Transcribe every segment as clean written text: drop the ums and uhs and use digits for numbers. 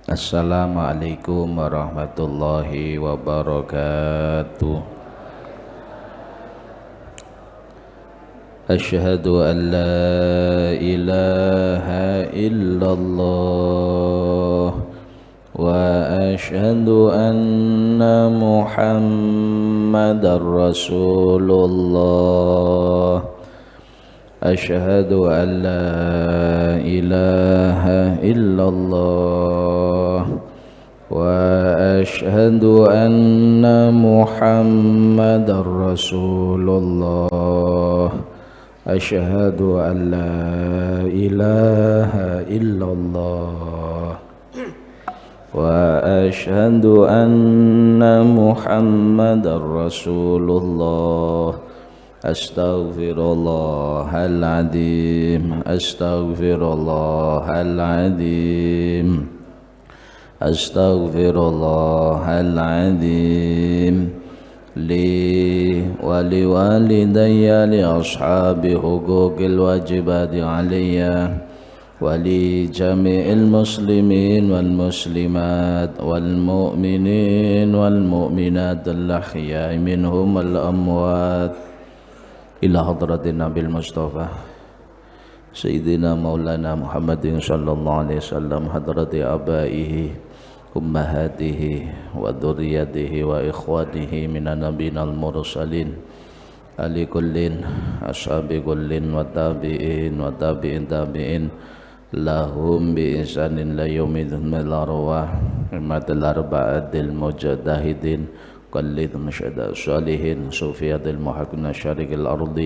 Assalamualaikum warahmatullahi wabarakatuh. Asyhadu an la ilaha illallah wa asyhadu anna Muhammadar Rasulullah. Asyhadu an la ilaha illallah wa asyhadu anna Muhammadar Rasulullah. Asyhadu an la ilaha illallah wa asyhadu anna Muhammadar Rasulullah. Astaghfirullahaladzim, astaghfirullahaladzim, astaghfirullahaladzim. Li wali walidayya li ashabi huquqil wajibati aliyya wali jami'il muslimin wal muslimat wal mu'minin wal mu'minat al-ahya'i minhum wal amwat ila hadratin Nabil Mustafa Sayyidina Maulana Muhammadin sallallahu alaihi wasallam, hadrati abaihi ummahatihi wa dhurriyyatihi wa ikhwatihi minan nabiyyin al-mursalin ali kullin ashabi kullin wa tabi'in wa tabi'in tabi'in lahum bi ihsanin la yaumidhum al-arwah imatul arba'atil mujahidin قلد مشهد الصالحين صوفيات المحكمة شرق الأرض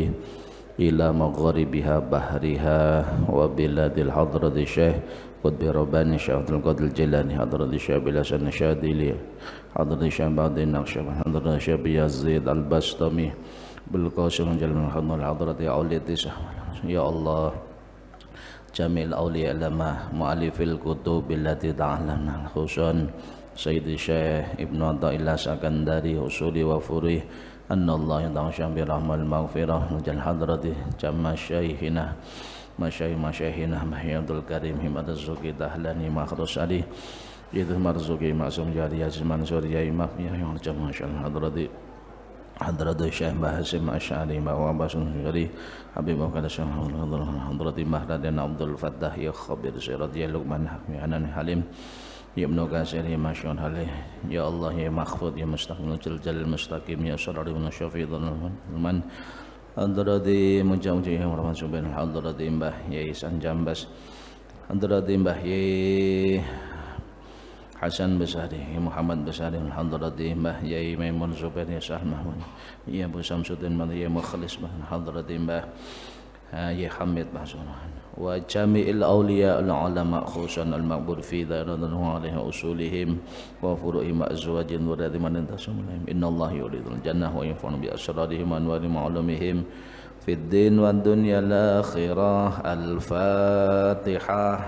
إلى مغربها بحرها وبلاد الحضرة الشيخ قطب رباني شيخ عبد القادر الجيلاني حضرة الشيخ بلسان الشاذلي حضرة الشيخ بعد النقشبندي حضرة الشيخ يزيد البسطامي بالقاسم جل من حضرة أولياء يا الله جميع الأولياء لما مؤلف الكتب التي تعلمنا خصوصا Sayyidi Syekh Ibnu Athaillah Sakandari usuli wa furih anna Allah ta'ala bi rahmal maghfirah mujal hadrati jamma syaikhina masyaykhina Mahyadul Karim Himad Az-Zuki Tahlani Makhrus Ali Yidh Marzuki Ma'sum Jari Aziz Mansur Yai Mafiyah yang jamma syaikhina hadrati Syekh Bahasim Asy'ari wa Basun Jari Habib Muhammad hadrati Mahradin Abdul Fattah ya khabir Sirat ya Luqman Hanan Halim Ya Ibnu Katsir ya Masyun Halih Ya Allah ya Makhfud ya Mustaqim Jalal Mustaqim ya Sarari wa Syafi'ul Man Hadrati Mujawjih ya Rahman Subhan Hadrati Mbah ya Ihsan Jambas Hadrati Mbah ya Hasan Basari ya Muhammad Basari Hadrati Mbah ya Maimun Zubair ya Sah Mahmud ya Abu Samsuddin Madhi ya Mukhlis Hadrati Mbah ya Hamid Bahsunan wa jami'il awliya al-ulama khususan al-maqbur fi dharadun alaihi usulihim wa furu'ihim azwajin wa radhi man tasumulahim innallaha yuridul jannah wa yanfa'u bi asrarihim wa anwari ma'lumihim fid din wad dunya al-akhirah al-fatihah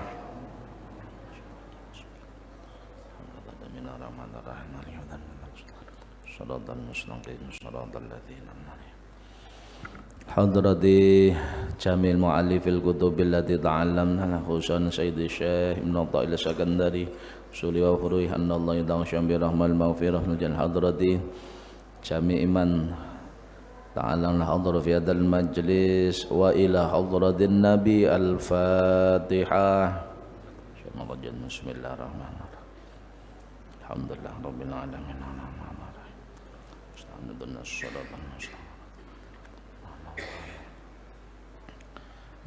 shiratal mustaqim shiratal ladzina hadrati jamil mu'allifil kutubil lati ta'allamna khususan Sayyidi Syekh Ibnu Athaillah Sakandari usuli wa furuih anna Allah ta'ala bi rahmal maghfirah nujal hadrati jami' iman ta'allamna hadra fi hadzal majlis wa ila hadratin nabi al-fatihah bismillahirrahmanirrahim alhamdulillah rabbil alamin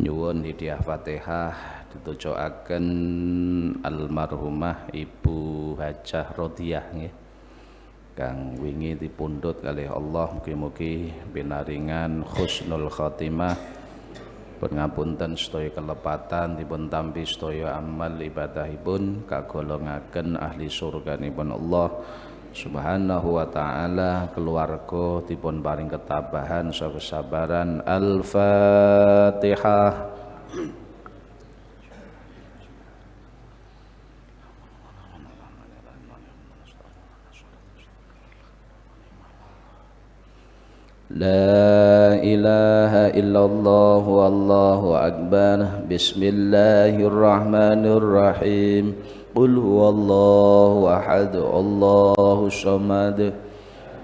nyuwun hidayah Fatihah ditujuaken almarhumah Ibu Hajah Rodiah nggih kang wingi dipundhut kalih Allah mugi-mugi pinaringan husnul khotimah pun ngapunten sedaya kelepatan dipun tampi sedaya amal ibadahipun kagolongaken ahli surganipun Allah Subhanahu wa ta'ala, keluarga dipun paring ketabahan kesabaran. Al-Fatihah. La ilaha illallah wallahu akbar. أكبر بسم الله الرحمن الرحيم قل هو الله أحد الله الصمد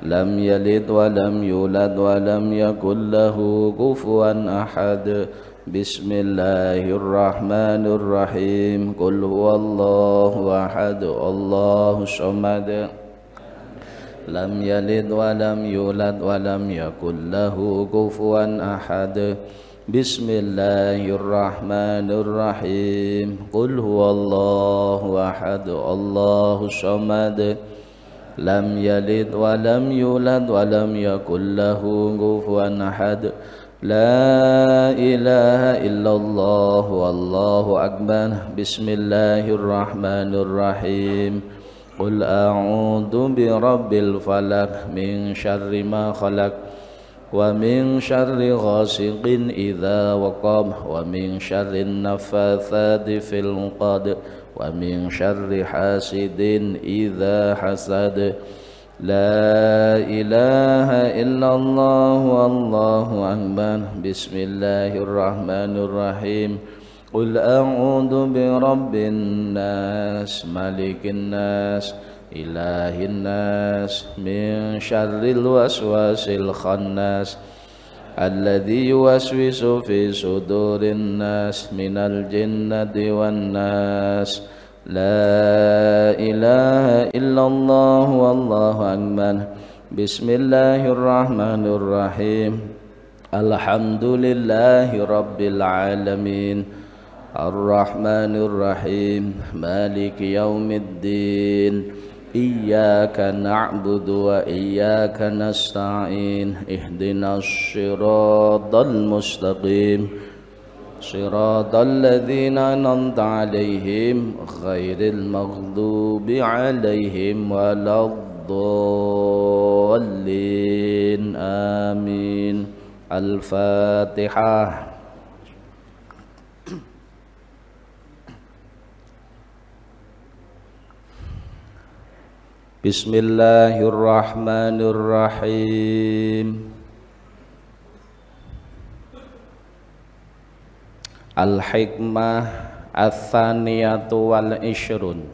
لم يلد ولم يولد ولم يكن له كفوا أحد بسم الله الرحمن الرحيم قل هو الله أحد الله الصمد لم يلد ولم يولد ولم يكن له كفوا أحد بسم الله الرحمن الرحيم قل هو الله أحد الله الصمد لم يلد ولم يولد ولم يكن له كفوا أحد لا إله إلا الله والله أكبر بسم الله الرحمن الرحيم قل أعوذ برب الفلق من شر ما خلق ومن شر غاسق إذا وقب ومن شر النفاثات في العقد ومن شر حاسد إذا حسد لا إله إلا الله والله أكبر بسم الله الرحمن الرحيم قل أعوذ برب الناس ملك الناس إله الناس من شر الوسواس الخناس الذي يوسوس في صدور الناس من الجنة والناس لا إله إلا الله والله أكبر بسم الله الرحمن الرحيم الحمد لله رب العالمين الرحمن الرحيم مالك يوم الدين إياك نعبد وإياك نستعين اهدنا الصراط المستقيم صراط الذين أنعمت عليهم غير المغضوب عليهم ولا الضالين آمين الفاتحة بسم الله الرحمن الرحيم Al-hikmah ats-tsaniyatu wal ishrun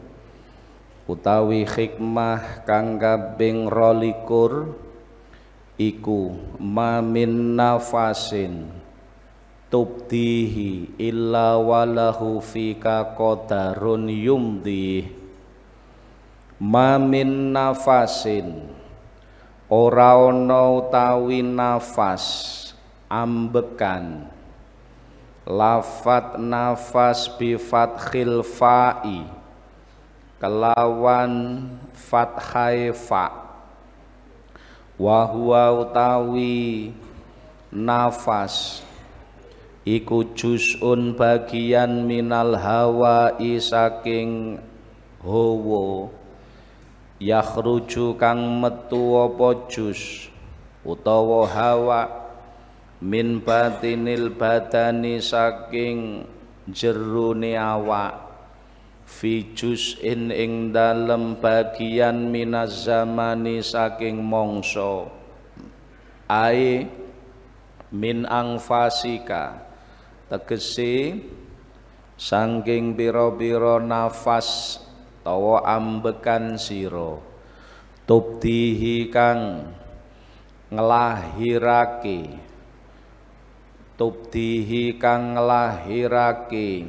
utawi hikmah kang kaping 22 iku ma min nafasin tubdihi illa walahu fika qadarun yumdi ma min nafasin ora ana utawi nafas ambekan lafat nafas bi fathil fa'i kelawan fathai fa wa huwa utawi nafas iku juz'un bagian minal hawa'i saking hawa yakhruju kang metu apa juz utawa hawa min batinil badani saking jerone awak fi juz'in ing dalem bagian minaz zamani saking mangsa ai min angfasika tegese saking pira-pira nafas tawa ambekan sira tubdihi kang nglahirake tubdihi kang nglahirake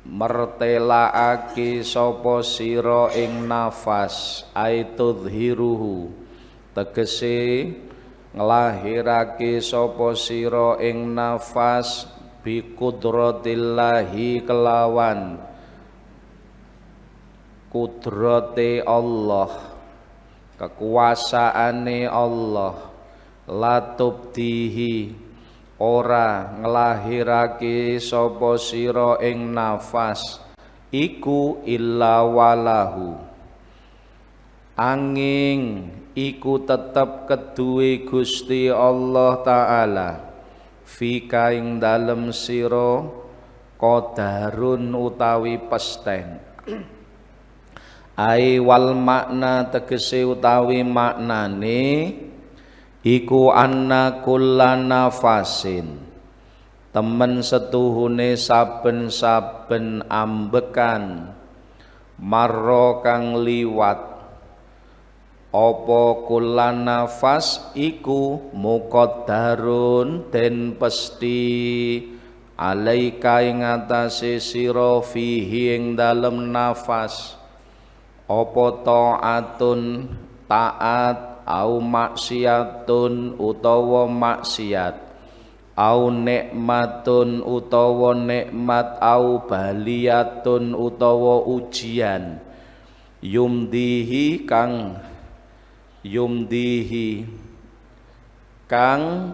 mertelaake sapa sira ing nafas aitudhiruhu tegese nglahirake sapa sira ing nafas bi qudratillahi kelawan kudrate Allah kekuasaane Allah latubdihi ora nglahirake sapa sira ing nafas iku illa walahu angin iku tetep keduwe Gusti Allah Ta'ala fika ing dalem sira qadarun utawi pesten ai wal makna tegese utawi maknane iku anna kulla nafasin temen setuhune saben-saben ambekan marra kang liwat apa kulan nafas iku muqaddarun den pesti alaika ing atase sira fihi ing dalem nafas apa taatun taat au maksiatun utawa maksiat au nikmatun utawa nikmat au baliyatun utawa ujian yumdihi kang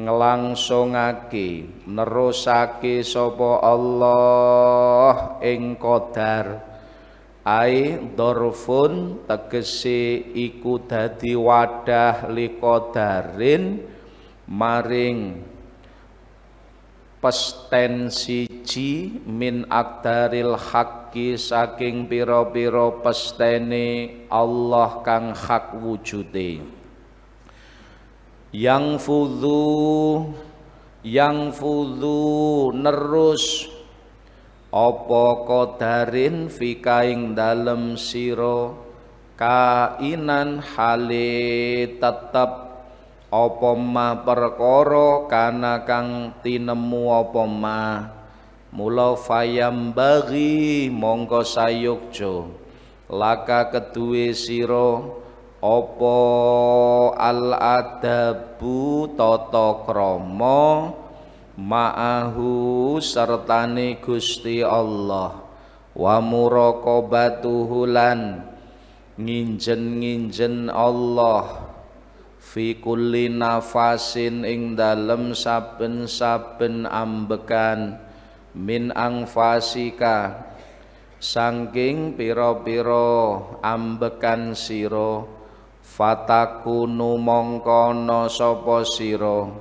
nglangsungake nerusake sapa Allah ing qadar ai dorfun tegese iku dadi wadah liqadarin maring pesten siji min akdaril haqqi saking pira-pira pestene Allah kang hak wujude yang fudhu nerus apa qadarin fikaing dalem sira kainan hale tetep apa ma perkara kana kang tinemu apa ma mula fayam bagi mongko sayukjo laka keduwe sira apa al adabu tata krama ma'ahu sertane Gusti Allah wa muraqabatuhu lan nginjen Allah fi kulli nafasin ing dalem saben-saben ambekan min angfasika saking pira-pira ambekan sira fatakunu mongkono sapa sira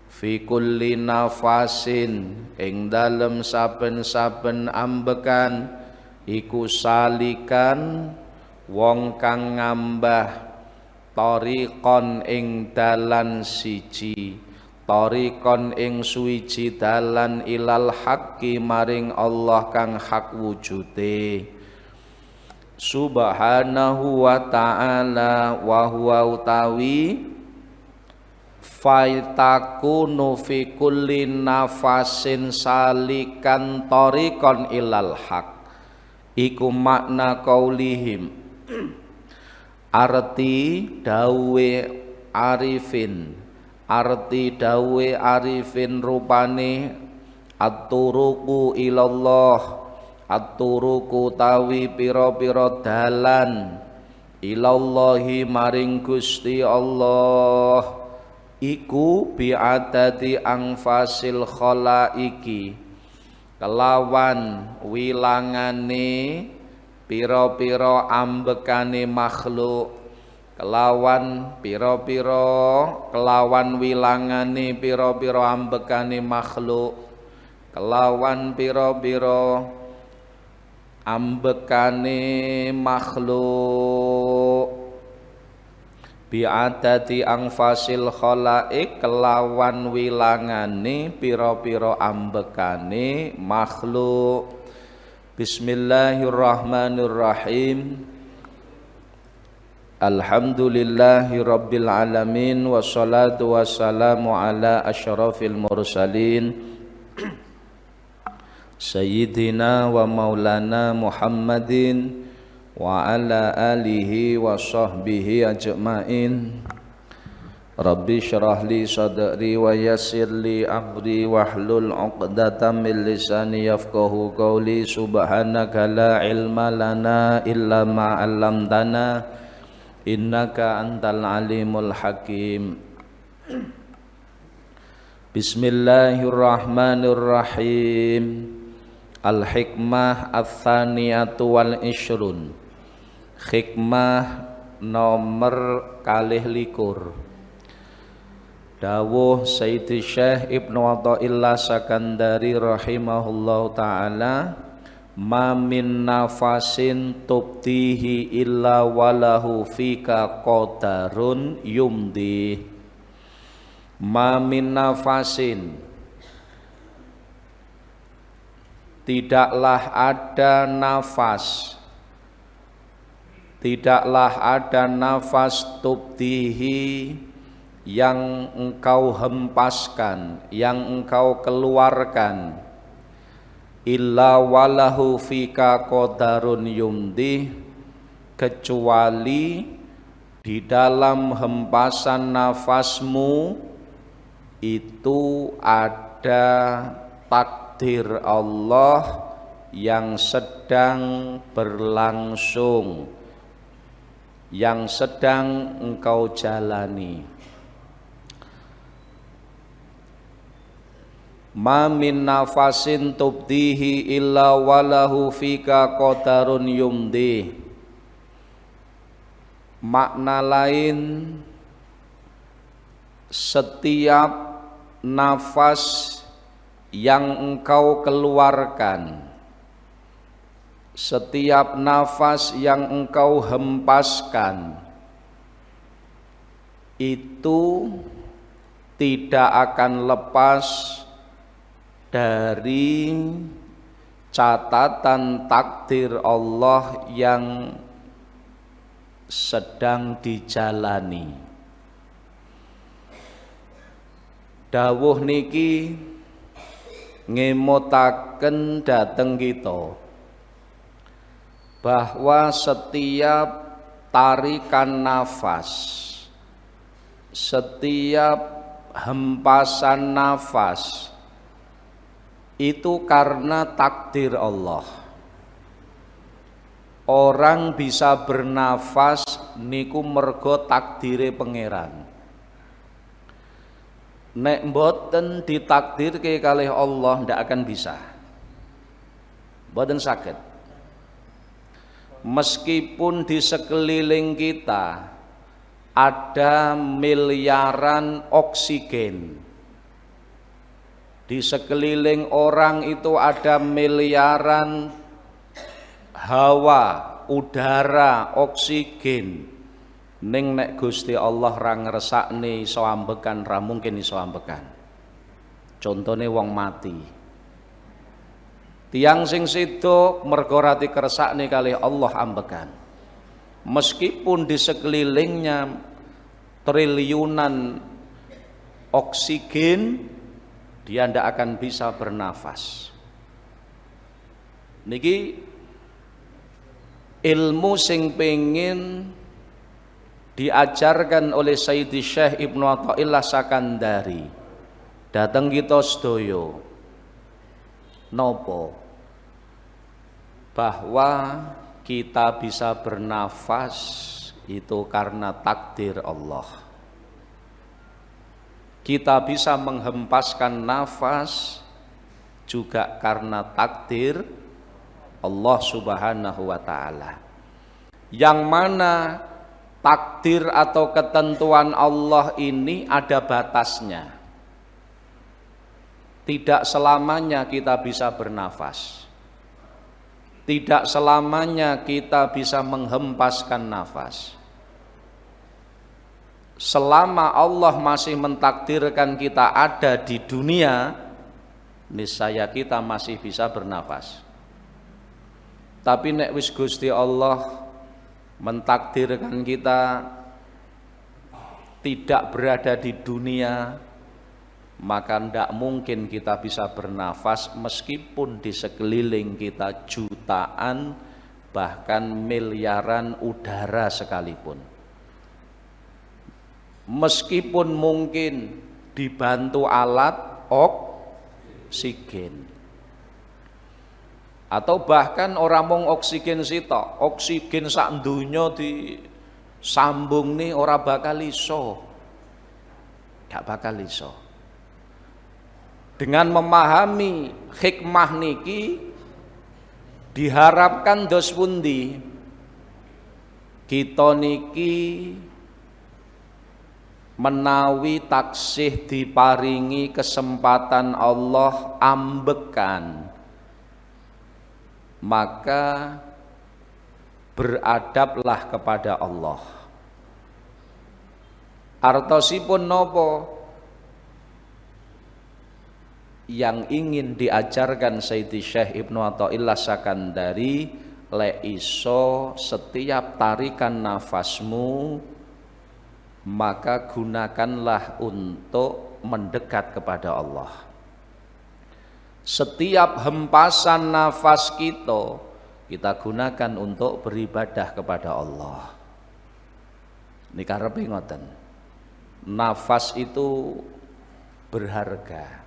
fi kulli nafasin ing dalem saben-saben ambekan iku salikan wong kang ngambah tariqon ing dalan siji tariqon ing suwiji dalan ilal haqqi maring Allah kang hak wujude subhanahu wa ta'ala wa huwa utawi faitakunu fi kulli nafasin salikan tariqon ilal haq iku makna qaulihim arti dawe arifin rupane at-turuqu ilallah at-turuqu tawi pira-pira dalan ilallahi maring Gusti Allah iku bi'adati angfasil khalaiki kelawan wilangane pira-pira ambekane makhluk kelawan wilangane pira-pira ambekane makhluk kelawan pira-pira ambekane makhluk bi'adati angfasil khalaik kelawan wilangane pira-pira ambekane makhluk. Bismillahirrahmanirrahim. Alhamdulillahi rabbil alamin wassalatu wassalamu ala asyrafil mursalin sayyidina wa maulana Muhammadin wa ala alihi wa sahbihi ajma'in. Rabbi syrah li sadri wa yassir li amri wahlul 'uqdatam min lisani yafqahu qawli. Subhanaka la ilma lana illa ma 'allamtana innaka antal alimul hakim. Bismillahirrahmanirrahim. Al-hikmah ats-tsaniyatu wal ishrun. Hikmah nomor 21. Dawuh Sayyidi Syekh Ibnu Athaillah Sakandari rahimahullahu ta'ala, ma min nafasin tubtihi illa walahu fika qadarun yumdi. Ma min nafasin, tidaklah ada nafas, tidaklah ada nafas tubdihi yang engkau hempaskan, yang engkau keluarkan, illa walahu fika qadarun yumdi, kecuali di dalam hempasan nafasmu itu ada takdir Allah yang sedang berlangsung, yang sedang engkau jalani. Ma min nafasin tubdihi illa walahu fika qadarun yumdi. Makna lain, setiap nafas yang engkau keluarkan, setiap nafas yang engkau hempaskan, itu tidak akan lepas dari catatan takdir Allah yang sedang dijalani. Dawuh niki ngemutaken dhateng kita bahwa setiap tarikan nafas, setiap hempasan nafas itu karena takdir Allah. Orang bisa bernafas niku mergo takdire pangeran. Nek mboten ditakdirke kalih Allah ndak akan bisa. Mboten saged. Meskipun di sekeliling kita ada miliaran oksigen, di sekeliling orang itu ada miliaran hawa, udara, oksigen, ning nek Gusti Allah ra ngresakne iso ambekan, ra mungkin iso ambekan. Contone wong mati. Tiang sing sidok mergo ra dikersakne kalih Allah ambekan. Meskipun di sekelilingnya triliunan oksigen, dia ndak akan bisa bernafas. Niki ilmu sing pengin diajarkan oleh Sayyidi Syekh Ibnu Athaillah Sakandari datang kita sedaya nopo bahwa kita bisa bernafas itu karena takdir Allah. Kita bisa menghempaskan nafas juga karena takdir Allah Subhanahu wa taala. Yang mana takdir atau ketentuan Allah ini ada batasnya. Tidak selamanya kita bisa bernafas. Tidak selamanya kita bisa menghempaskan nafas. Selama Allah masih mentakdirkan kita ada di dunia, niscaya kita masih bisa bernafas. Tapi nek wis Gusti Allah mentakdirkan kita tidak berada di dunia, maka tidak mungkin kita bisa bernafas meskipun di sekeliling kita jutaan bahkan miliaran udara sekalipun. Meskipun mungkin dibantu alat oksigen, atau bahkan orang mung oksigen sitok, oksigen sak donya disambung nih ora bakal iso, gak bakal iso. Dengan memahami hikmah niki diharapkan dos pundi kita niki menawi taksih diparingi kesempatan Allah ambekan, maka beradablah kepada Allah. Artosipun nopo? yang ingin diajarkan Sayyidi Syekh Ibnu Athaillah Sakandari, le iso setiap tarikan nafasmu maka gunakanlah untuk mendekat kepada Allah. Setiap hempasan nafas kita gunakan untuk beribadah kepada Allah. Ini karepe ngoten. Nafas itu berharga.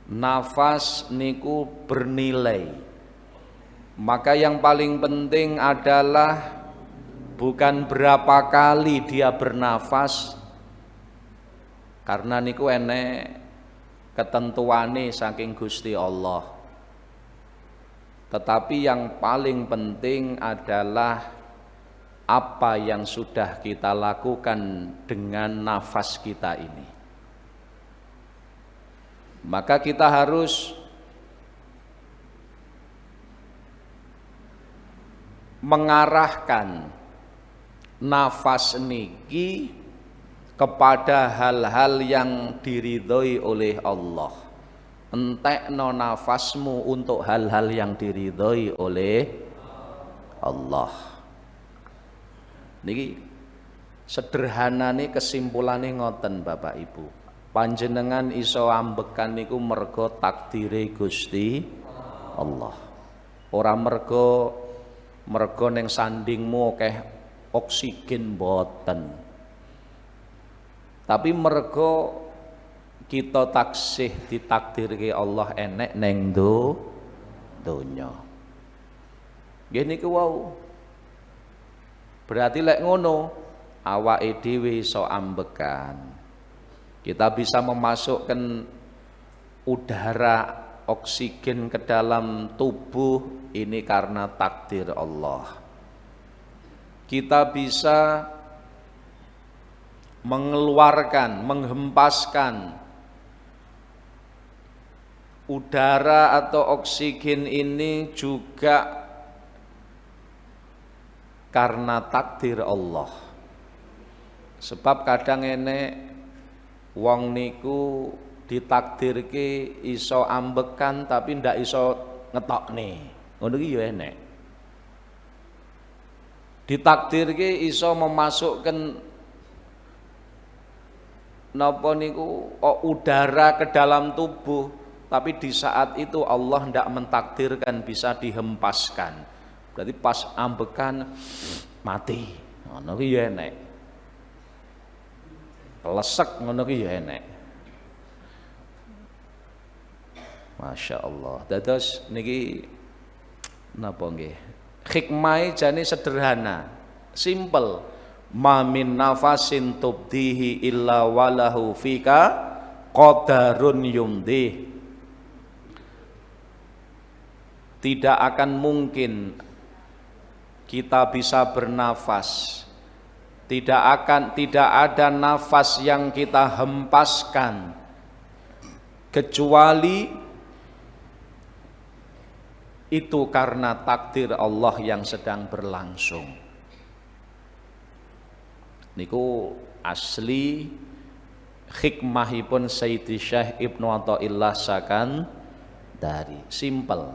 Nafas niku bernilai. Maka yang paling penting adalah bukan berapa kali dia bernafas, karena niku enek ketentuane saking Gusti Allah. Tetapi yang paling penting adalah apa yang sudah kita lakukan dengan nafas kita ini. Maka kita harus mengarahkan nafas niki kepada hal-hal yang diridhoi oleh Allah. Entekno nafasmu untuk hal-hal yang diridhoi oleh Allah. Niki sederhanane kesimpulane ngoten Bapak Ibu. Panjenengan iso ambekan niku mergo takdire Gusti Allah. Ora mergo ning sandingmu akeh oksigen boten. Tapi mergo kita taksih ditakdirke Allah enek neng donya. Nggih niku wau. Berarti lek ngono awake dhewe iso ambekan. Kita bisa memasukkan udara oksigen ke dalam tubuh ini karena takdir Allah. Kita bisa mengeluarkan, menghempaskan udara atau oksigen ini juga karena takdir Allah. Sebab kadang enek wong niku ditakdirke iso ambekan tapi ndak iso ngetokne. Ngono iki ya enek. Ditakdirke iso memasukkan napa niku udara ke dalam tubuh, tapi di saat itu Allah ndak mentakdirkan bisa dihempaskan. Berarti pas ambekan mati. Ngono iki ya enek. Lesek ngono ki ya enek. Masya Allah. Dados niki napa nggih? Hikmah jane sederhana, simple. Ma min nafasin tubdihi illa walahu fika qadarun yumdih. Tidak akan mungkin kita bisa bernafas. Tidak ada nafas yang kita hempaskan kecuali itu karena takdir Allah yang sedang berlangsung. Niku asli hikmahipun Sayyidi Syekh Ibnu Athaillah Sakandari, simple.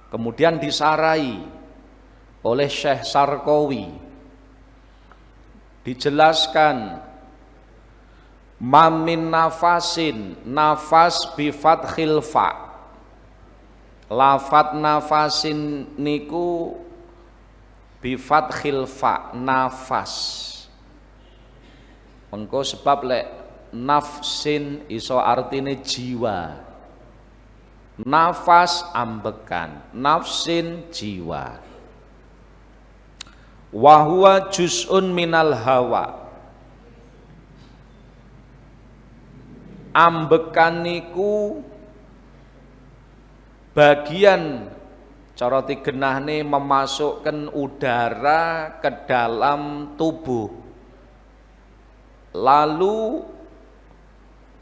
Kemudian disarai oleh Syekh Sarqawi. Dijelaskan mamin nafasin, nafas bifathil fa. Lafat nafasin niku bifathil fa, nafas. Mengko sebab lek nafsin iso artine jiwa. Nafas ambekan, nafsin jiwa. Wa huwa juz'un minal hawa. Ambekan niku bagian cara tigenahne memasukkan udara ke dalam tubuh lalu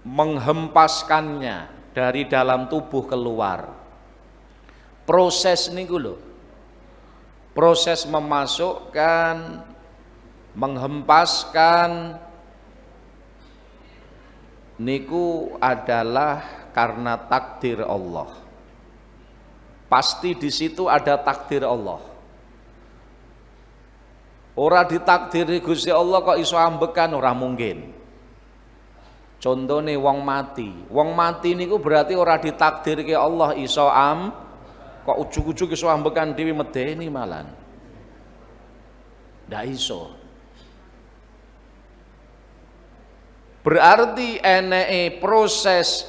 menghempaskannya dari dalam tubuh keluar. Proses niku lho. Proses memasukkan, menghempaskan niku adalah karena takdir Allah. Pasti di situ ada takdir Allah. Ora ditakdiri Gusti Allah kok iso ambekan, ora mungkin. Contohnya wong mati. Wong mati niku berarti ora ditakdirke Allah iso kok ujug-ujug iso ambekan dhewe medeni malan. Ndak iso. Berarti eneke proses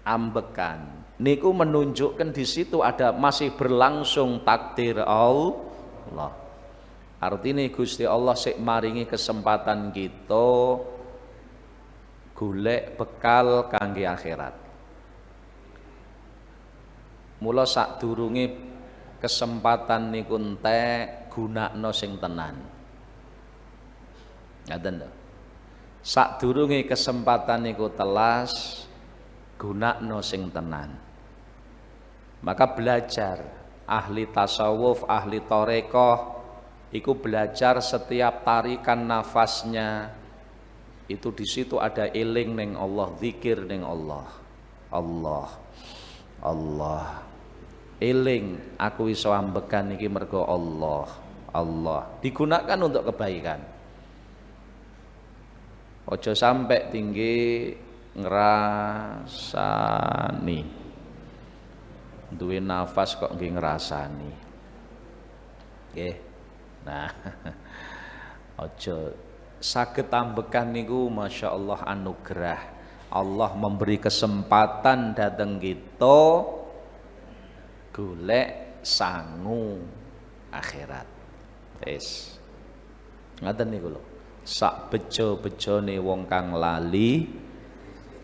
ambekan niku menunjukkan di situ ada masih berlangsung takdir Allah. Artinya Gusti Allah sik maringi kesempatan kita golek bekal kangge akhirat. Mula sadurunge kesempatan niku entek gunakno sing tenan. Ngaten lho. Sadurunge kesempatan niku telas gunakno sing tenan. Maka belajar ahli tasawuf, ahli tarekah iku belajar setiap tarikan nafasnya itu di situ ada eling ning Allah, zikir ning Allah. Allah. Eling aku iso ambekan iki mergo Allah. Digunakan untuk kebaikan. Ojo sampai tinggi ngrasani. Duwe nafas kok nggih ngrasani. Nggih. Nah, ojo saged ambekan niku Masya Allah anugerah. Allah memberi kesempatan dateng kita golek sangu akhirat. Wis. Ngaten niku lho. Sak bejo-bejone wong kang lali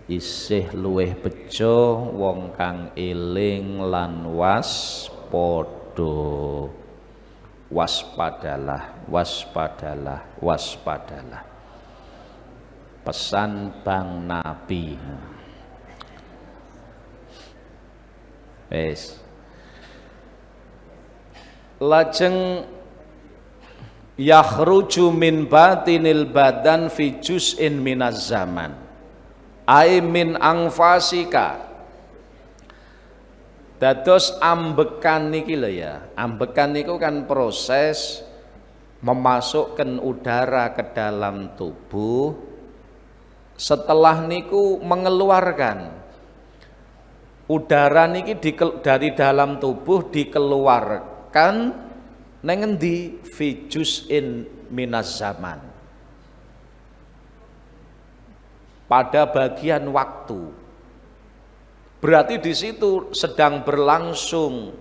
isih luweh bejo wong kang eling lan waspada. Waspadalah. Pesan Bang Nabi. Wes. Lajeng yakhruju min batinil badan fi juz'in minaz zaman. Ai min angfasika. Dados ambekan niki lho ya. Ambekan niku kan proses memasukkan udara ke dalam tubuh. Setelah niku mengeluarkan udara niki dari dalam tubuh dikeluarkan neng endi fi juz'in minaz zaman. Pada bagian waktu. Berarti di situ sedang berlangsung.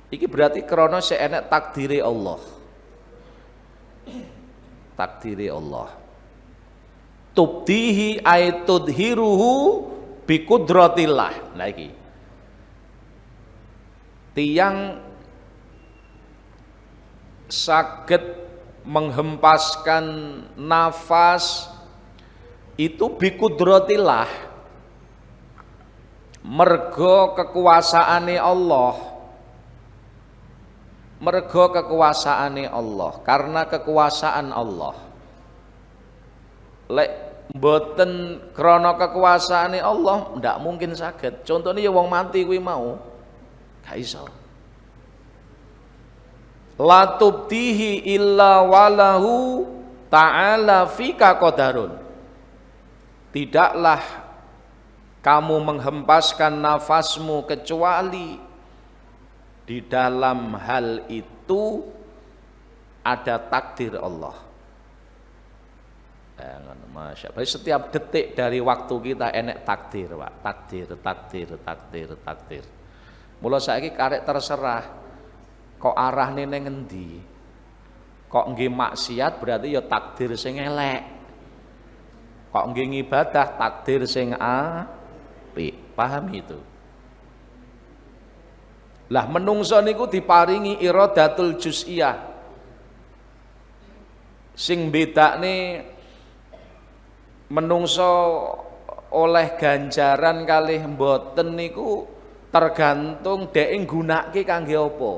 Iki berarti krana seenek takdiri Allah. Takdiri Allah. Tubdihi ay tudhiruhu bi qudratillah. Nah iki. Tiang saged menghempaskan nafas itu bi qudratillah. Mergo kekuasaane Allah. Mergo kekuasaane Allah, karena kekuasaan Allah. Lek mboten krana kekuasaane Allah ndak mungkin saged. Contohnya ya wong mati kuwi mau gak iso. La tubtihi illa walahu ta'ala fika qadarun. Tidaklah kamu menghempaskan nafasmu kecuali di dalam hal itu ada takdir Allah. Masya Allah. Setiap detik dari waktu kita enek takdir, Pak. Takdir. Mula saiki karek terserah. Kok arahne ning endi? Kok nggih maksiat berarti ya takdir sing elek. Kok nggih ngibadah takdir sing paham itu. Lah menungso niku diparingi iradatul juz'iyah. Sing bedakne menungso oleh ganjaran kalih mboten niku tergantung dhek nggunakake kangge apa.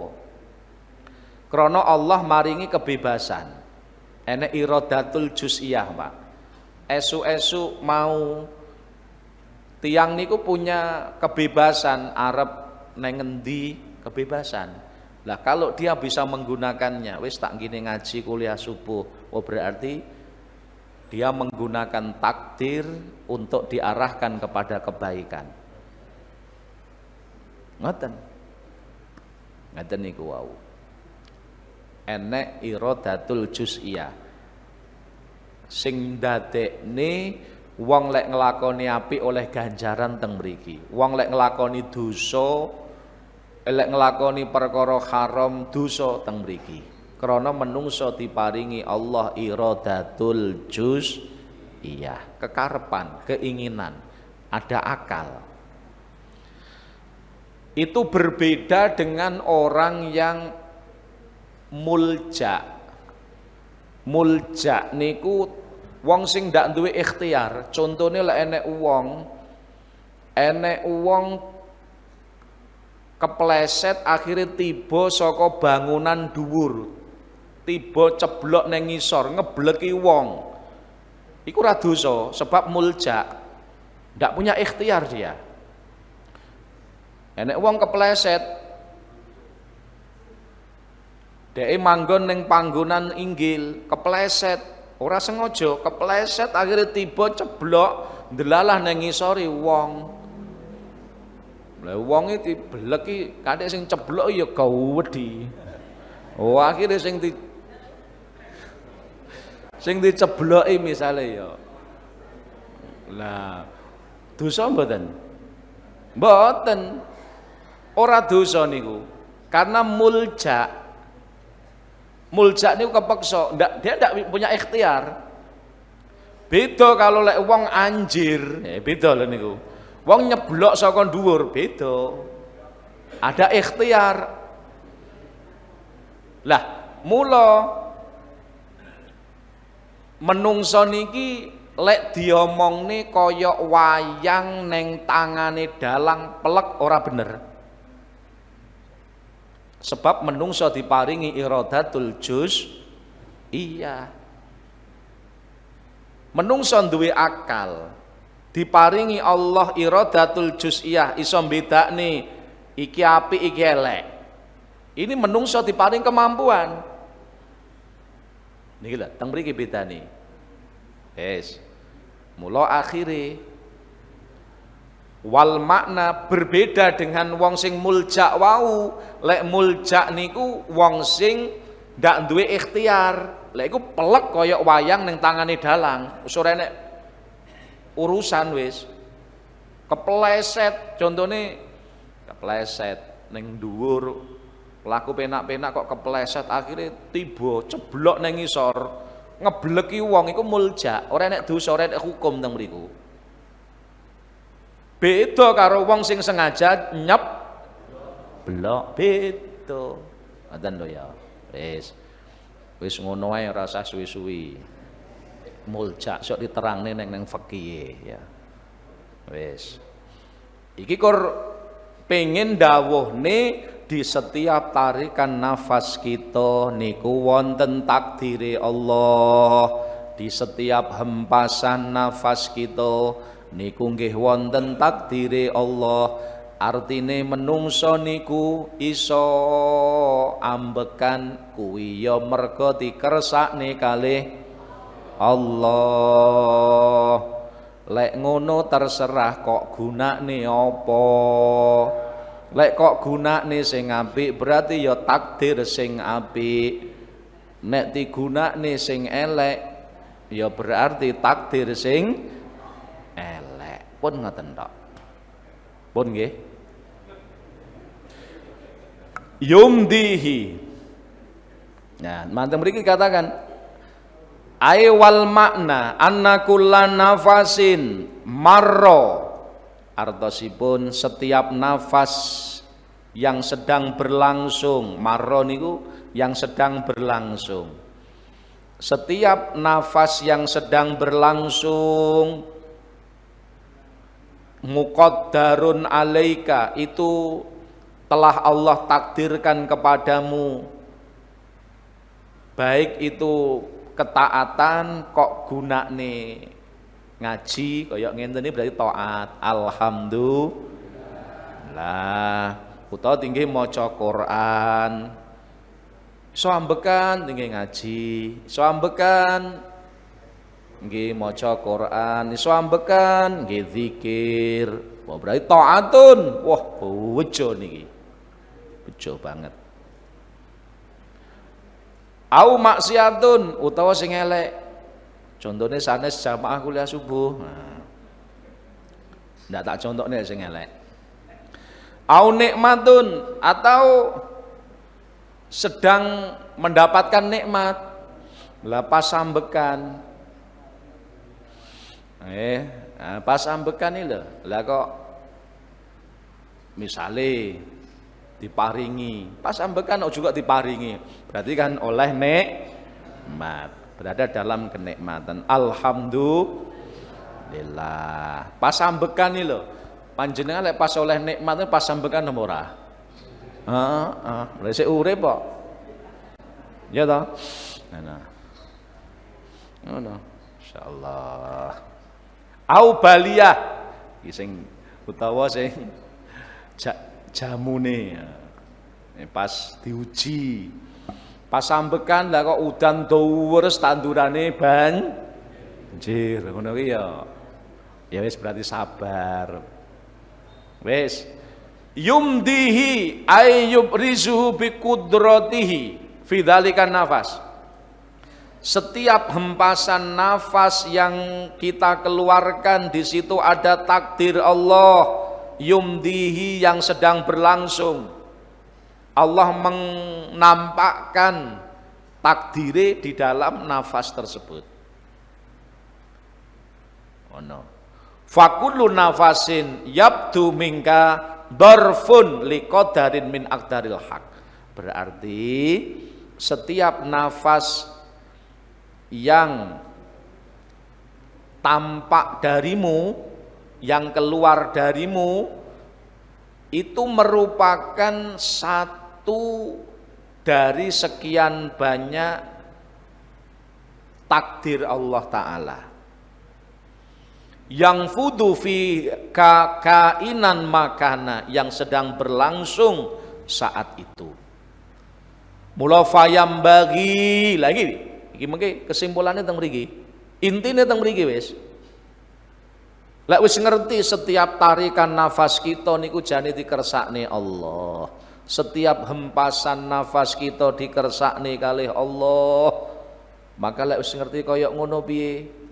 Krana Allah maringi kebebasan. Enek iradatul juz'iyah, Pak. Esuk-esuk mau Tiang niku punya kebebasan arep neng ngendi kebebasan. Lah kalau dia bisa menggunakannya, wis tak gini ngaji kuliah subuh, oh berarti dia menggunakan takdir untuk diarahkan kepada kebaikan. Ngoten. Ngoten niku wau. Enek iradatul juz'iyah. Sing dadekne wong lek nglakoni apik oleh ganjaran teng mriki. Wong lek nglakoni dosa, lek nglakoni perkara haram dosa teng mriki. Krana menungso diparingi Allah iradatul juz'iyah, kekarepan, keinginan, ada akal. Itu berbeda dengan orang yang mulja. Mulja niku wong sing ndak duwe ikhtiar. Contone lek enek wong kepleset akhirnya tiba saka bangunan dhuwur. Tiba ceblok nang ngisor ngebleki wong. Iku ora dosa sebab mulja. Ndak punya ikhtiar dia. Enek wong kepleset dhek manggon ning panggonan inggil, kepleset, ora sengaja, kepleset akhirnya tiba ceblok ndelalah nang ngisori wong. Lah wong iki dibleki kadek sing ceblok ya gawedi. Oh akhirnya sing dicebloki misale ya. Lah dosa mboten? Mboten. Ora dosa niku. Karena mulja niku kepeksa, dia ndak punya ikhtiar. Beda kalau lek wong anjir, beda lho niku. Wong nyeblok saka dhuwur, beda. Ada ikhtiar. Lah, mula menungso niki lek diomongne kaya wayang neng tangane dalang pelek ora bener. Sebab menungso diparingi iradatul juz'iyah. Menungso duwe akal, diparingi Allah iradatul juz'iyah, iso mbedakne iki apik iki elek. Ini menungso diparing kemampuan. Niki lho, teng mriki bedane. Wes. Mula akhire wal makna berbeda dengan wong sing mulja wau. Lek mulja niku wong sing ndak duwe ikhtiar. Lek iku pelek kaya wayang ning tangane dalang, wis ora enek urusan wis. Kepleset, contone kepleset ning dhuwur, laku penak-penak kok kepleset akhirnya tiba ceblok ning ngisor, ngebleki wong iku mulja, ora enek dosa, ora enek hukum teng mriku. Beda karo wong sing sengaja blok beda. Ngoten lho ya. Wis ngono ae ora usah suwi-suwi. Mulja sok diterangne neng fikih ya. Wis. Iki kur pengen dawuhne di setiap tarikan nafas kita niku wonten takdire Allah. Di setiap hempasan nafas kita niku nggih wonten takdire Allah. Artine menungso niku iso ambekan kuwi ya merga dikersakne kalih Allah. Lek ngono terserah kok gunane apa. Lek kok gunane sing apik berarti ya takdir sing apik. Nek digunakne sing elek ya berarti takdir sing elek. Pun ngoten tok. Pun nggih. Yumdihi. Nah, mantep mriki katakan wal makna anna kullan nafasin marro, artosipun setiap nafas yang sedang berlangsung. Marro niku yang sedang berlangsung. Setiap nafas yang sedang berlangsung muqaddarun alaika, itu telah Allah takdirkan kepadamu, baik itu ketaatan kok gunakne Ngaji kaya ngene iki berarti taat. Alhamdulillah. Utawa tinggi maca Quran. Iso ambekan tinggi ngaji, iso ambekan nggih maca Quran, iso ambekan nggih zikir. Wah, berarti taatun. Wah, bejo niki. Bejo banget. Au maksiatun utawa sing elek. Contohnya sanes jamaah kuliah subuh. Nah, ndak tak contohnya sing elek. Au nikmatun atau sedang mendapatkan nikmat. Lah pas ambekan. Pas ambekan iki lho. Lah kok misale diparingi, pas ambekan kok juga diparingi. Berarti kan oleh nikmat, berada dalam kenikmatan. Alhamdulillah. Pas ambekan iki lho. Panjenengan lek pas oleh nikmat pas ambekan apa ora? Lha sik urip kok. Ya toh? Nah. Ngono. Insyaallah. Au baliyah iki sing utawa sing jamune pas diuji. Pas ambekan lah kok udan dhuwur tandurane banjir. Ngono ki ya. Ya wis berarti sabar. Wis yumdihi ayyub rizuhu bi qudratihi fi dzalikan nafas. Setiap hempasan nafas yang kita keluarkan di situ ada takdir Allah yumdihi yang sedang berlangsung. Allah menampakkan takdire di dalam nafas tersebut. Oh no. Fakullu nafasin yabdu minka darfun liqadarin min aqdaril haq. Berarti setiap nafas yang tampak darimu, yang keluar darimu itu merupakan satu dari sekian banyak takdir Allah Ta'ala yang fudu fi kainan makana, yang sedang berlangsung saat itu. Mula fayam bagi lagi iki mengke kesimpulannya teng mriki. Intine teng mriki wis. Lek wis ngerti setiap tarikan nafas kita niku jane dikersakne Allah. Setiap hempasan nafas kita dikersakne kalih Allah. Maka lek wis ngerti kaya ngono piye?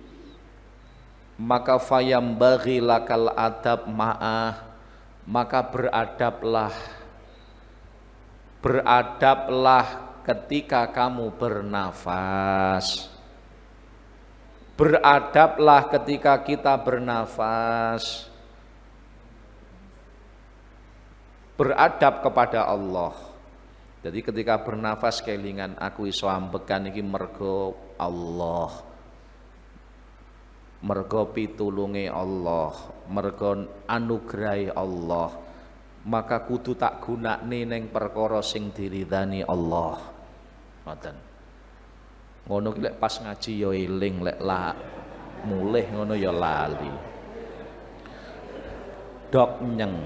Maka fayam bagi lakal adab ma'ah, maka beradablah ketika kamu bernafas. Beradablah ketika kita bernafas. Beradab kepada Allah. Jadi ketika bernafas kelingan aku iso ambekan iki mergo Allah. Mergo pitulunge Allah, mergo anugrahi Allah, maka kudu tak gunakne ning perkara sing diridani Allah. Ngoten. Ngono ki lek pas ngaji ya eling, lek mulih ngono ya lali. Dok nyeng.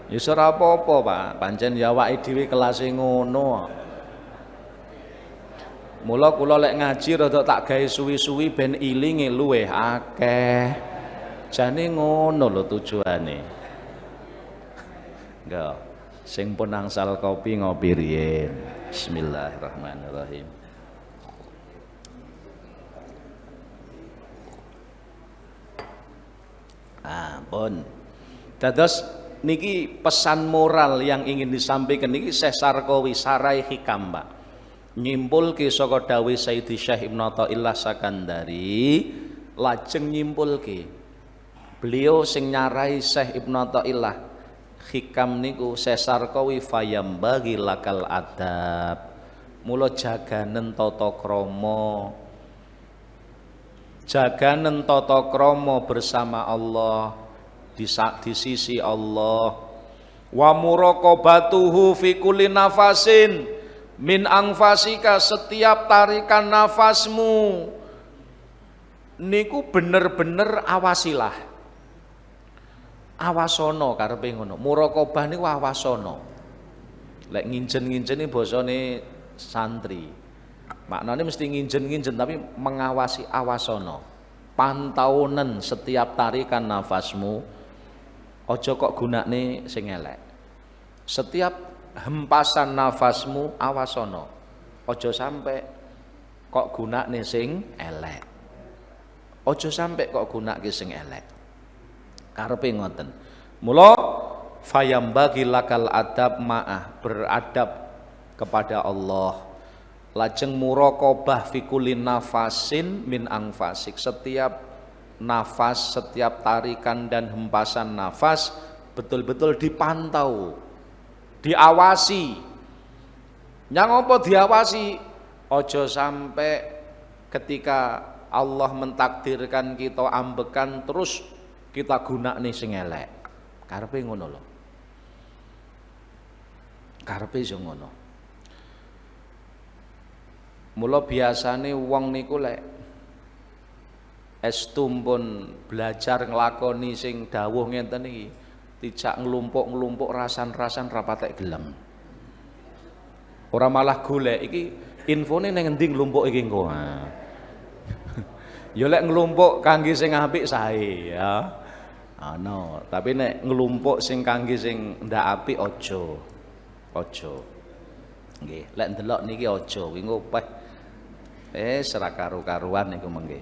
Ya ora apa-apa, Pak. Pancen ya awake dhewe kelase ngono. Mula kula lek ngaji rada tak gawe suwi-suwi ben ilinge luweh akeh. Jane ngono lho tujuane. Enggak. Sing pun angsal kopi ngopi riyen. Bismillahirrahmanirrahim. Pun. Dados niki pesan moral yang ingin disampaikan niki Syekh Sarkawi Sarai Hikam, Pak. Nyimpulke saka dawuh Sayyidi Syekh Ibnu Athaillah Sakandari, lajeng nyimpulke beliau sing nyarai Syekh Ibnu Athaillah Hikam niku Syekh Sarkawi fayam bagi lakal adab. Mula jaganen tata krama. Jaganen tata krama bersama Allah di sisi Allah. Wa muraqabatuhu fi kulli nafasin min angfasika, setiap tarikan nafasmu niku bener-bener awasilah. Awasono karepe ngono. Muraqabah niku awasono. Lek nginjen-nginjen iki basane santri. Maknanya mesti nginjen-nginjen tapi mengawasi awasono. Pantaunen setiap tarikan nafasmu. Ojo kok gunakne sing elek. Setiap hempasan nafasmu awasono. Ojo sampai kok gunakne sing elek. Ojo sampai kok gunake sing elek. Karepe ngoten. Mula fayambagi lakal adab ma'ah, beradab kepada Allah. Lajeng muraqabah fi kulli nafasin min anfasik. Setiap nafas, setiap tarikan dan hempasan nafas betul-betul dipantau, diawasi. Yang apa diawasi? Ojo sampai ketika Allah mentakdirkan kita ambekan terus kita gunakne sing elek. Karepe ngono lho. Karepe yo ngono. Mula biasane wong niku lek estumpun belajar nglakoni sing dawuh ngenten iki dijak nglumpuk-nglumpuk rasan-rasan rapatek gelem. Ora malah golek iki infone ning endi nglumpuk iki engko. Ya lek nglumpuk kangge sing apik sae ya. Ana, tapi nek nglumpuk sing kangge sing ndak apik aja. Aja. Nggih, lek ndelok niki aja, kuwi ngopeh. Ora karu-karuan niku mengke.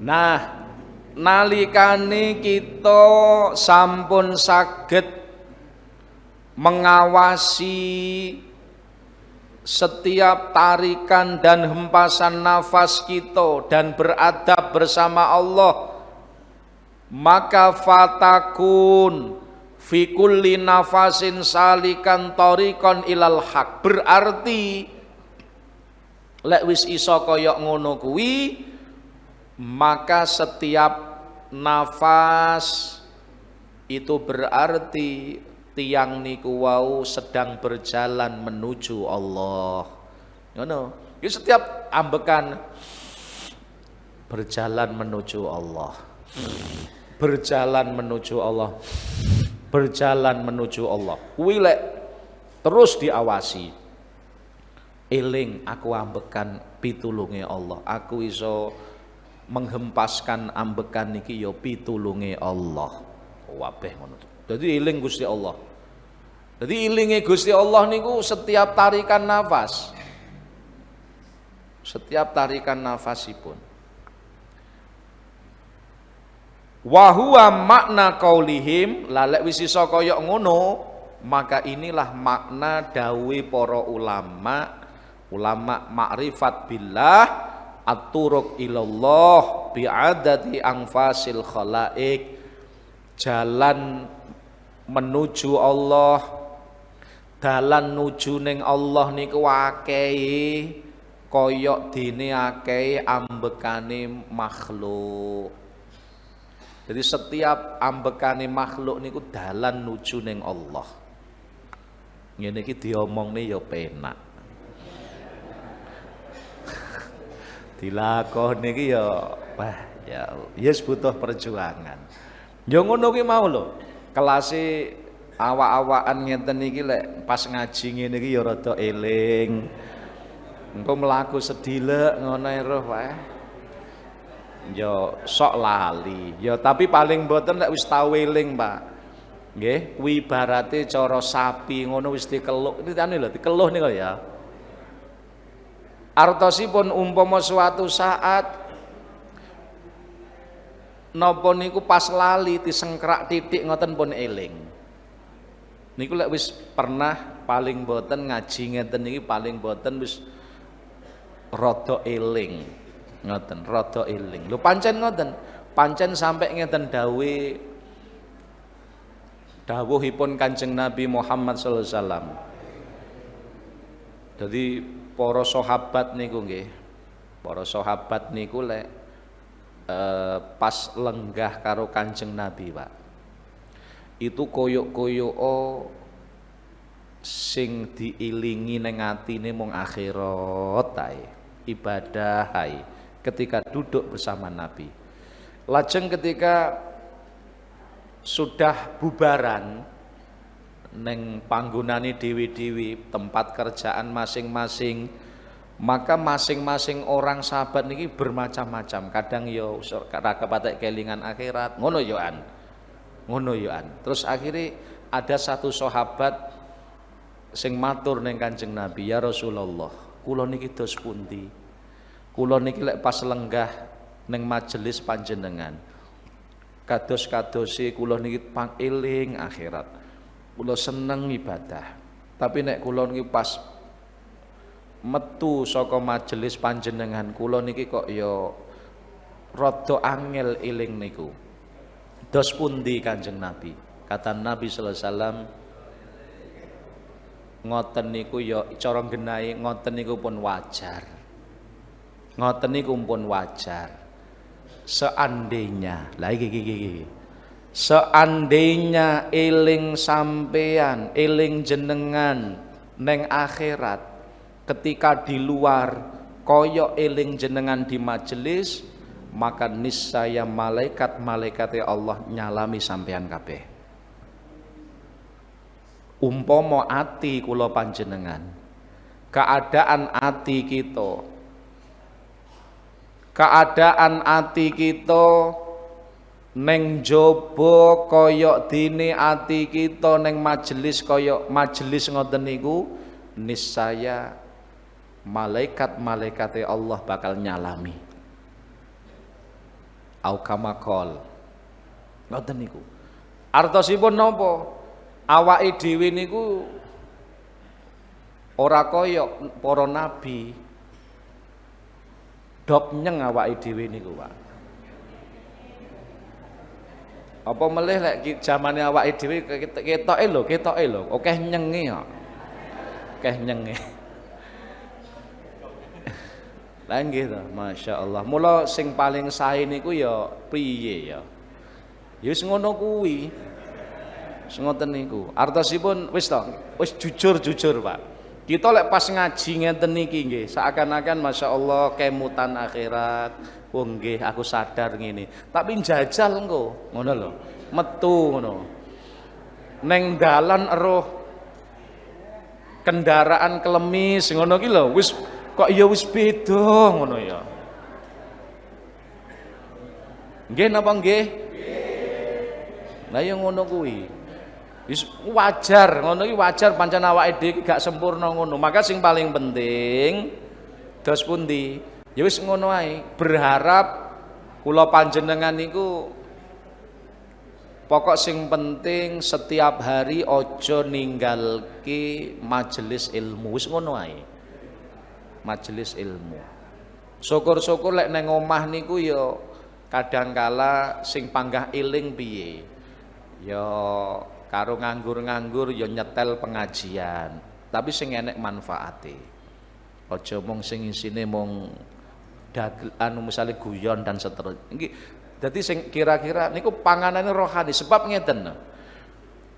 Nah, nalikane kita sampun saged mengawasi setiap tarikan dan hempasan nafas kita dan beradab bersama Allah, maka fatakun fi kulli nafasin salikan tariqan ilal haq. Berarti lek wis iso kaya ngono kuwi, maka setiap nafas itu berarti tiang niku wau sedang berjalan menuju Allah. Ngono. Iki setiap ambekan berjalan menuju Allah. Berjalan menuju Allah. Berjalan menuju Allah. Kuwi lek terus diawasi. Eling aku ambekan pitulunge Allah. Aku iso menghempaskan ambekan niki ya pitulunge Allah. Wabeh ngono. Jadi eling Gusti Allah. Jadi ilinge Gusti Allah niku setiap tarikan nafas. Setiap tarikan nafasipun. Wa huwa makna qaulihim, lalek wis iso kaya ngono, maka inilah makna dawuhe para ulama makrifat billah at-turuq ilallah bi'adati anfasil khalaik. Jalan menuju Allah, dalan nuju ning Allah niku akeh kaya dene akeh ambekane makhluk. Jadi setiap ambekane makhluk niku dalan nuju ning Allah. Ngene iki diomongne ya penak. Dilakoni iki ya wah ya yes butuh perjuangan. Ya ngono ki mau lho. Kelase awak-awakan ngenten iki lek pas ngaji ngene iki ya rada eling. Engko mlaku sedilek ngono roh wae. Ya sok lali. Ya tapi paling mboten lek wis tau eling, Pak. Nggih, kuwi ibarate cara sapi ngono wis dikeluk. Nitane lho, dikeluh niku ya. Artosipun umpama suatu saat napa niku pas lali disengkrak titik ngoten pun eling. Niku lek wis pernah paling boten ngaji ngeten niki paling boten wis rada eling. Ngoten, rada eling. Lho pancen ngoten. Pancen sampai ngeten dawuhipun Kanjeng Nabi Muhammad sallallahu alaihi wasallam. Jadi para sahabat niku nggih. Para sahabat niku lek pas lenggah karo Kanjeng Nabi, Pak. Itu koyok-koyok sing diilingi ning atine mung akhirat ae, ibadah ae, ketika duduk bersama Nabi. Lajeng ketika sudah bubaran neng panggonane dewi-dewi tempat kerjaan masing-masing, maka masing-masing orang sahabat niki bermacam-macam. Kadang yo kepatek kelingan akhirat, ngono yoan. Terus akhirnya ada satu sahabat sing matur neng Kanjeng Nabi, ya Rasulullah, kula niki dos pundi? Kula niki lek pas lenggah neng majelis panjenengan, kados-kadose kula niki pangeling akhirat. Kula seneng ibadah. Tapi nek kula niki pas metu saka majelis panjenengan, kula niki kok ya rada angel eling niku. Dos pundi Kanjeng Nabi? Kata Nabi sallallahu alaihi wasallam, ngoten niku ya cara genahe ngoten niku pun wajar. Ngoten niku pun wajar. Seandainya, lah iki. Seandainya eling sampean, eling jenengan neng akhirat, ketika di luar koyok eling jenengan di majelis, maka niscaya malaikat-malaikate Allah nyalami sampean kabeh. Umpama ati kula panjenengan, keadaan ati kita neng jobo koyok dini ati kita neng majelis koyok majelis ngoten niku, niscaya malaikat-malaikate Allah bakal nyalami. Au kama qol. Ngoten niku. Artosipun napa? Awake dhewe niku ora koyok para nabi. Dop nyeng awake dhewe niku, Pak. Apa melih lek zamane awake dhewe ketoke lho, akeh nyenge kok. Akeh nyenge. Lah nggih to, masyaallah. Mula sing paling sae niku ya priye ya. Ya wis ngono kuwi. Wis ngoten niku. Artosipun wis to, wis jujur Pak. Kita lek pas ngaji ngeten niki nggih, seakan-akan masyaallah kemutan akhirat. Oh nggih, aku sadar ngene. Tapi njajal engko, ngono lho. Metu ngono. Neng dalan eruh kendaraan kelemis ngono ki lho, wis kok ya wis beda ngono ya. Nggih napa nggih? Lah ya ngono kuwi. Wis wajar, ngono iki wajar pancen awake dhewe gak sempurna ngono. Maka sing paling penting dos pundi? Ya wis ngono ae. Berharap kula panjenengan niku pokok sing penting setiap hari ojo ninggalke majelis ilmu. Wis ngono ae. Majelis ilmu. Syukur-syukur lek neng omah niku ya kadangkala sing panggah eling piye. Ya karo nganggur-nganggur ya nyetel pengajian, tapi sing enek manfaate. Aja mung sing isine mung anu misale guyon dan seterusnya. Iki dadi sing kira-kira niku panganane rohani, sebab ngeten.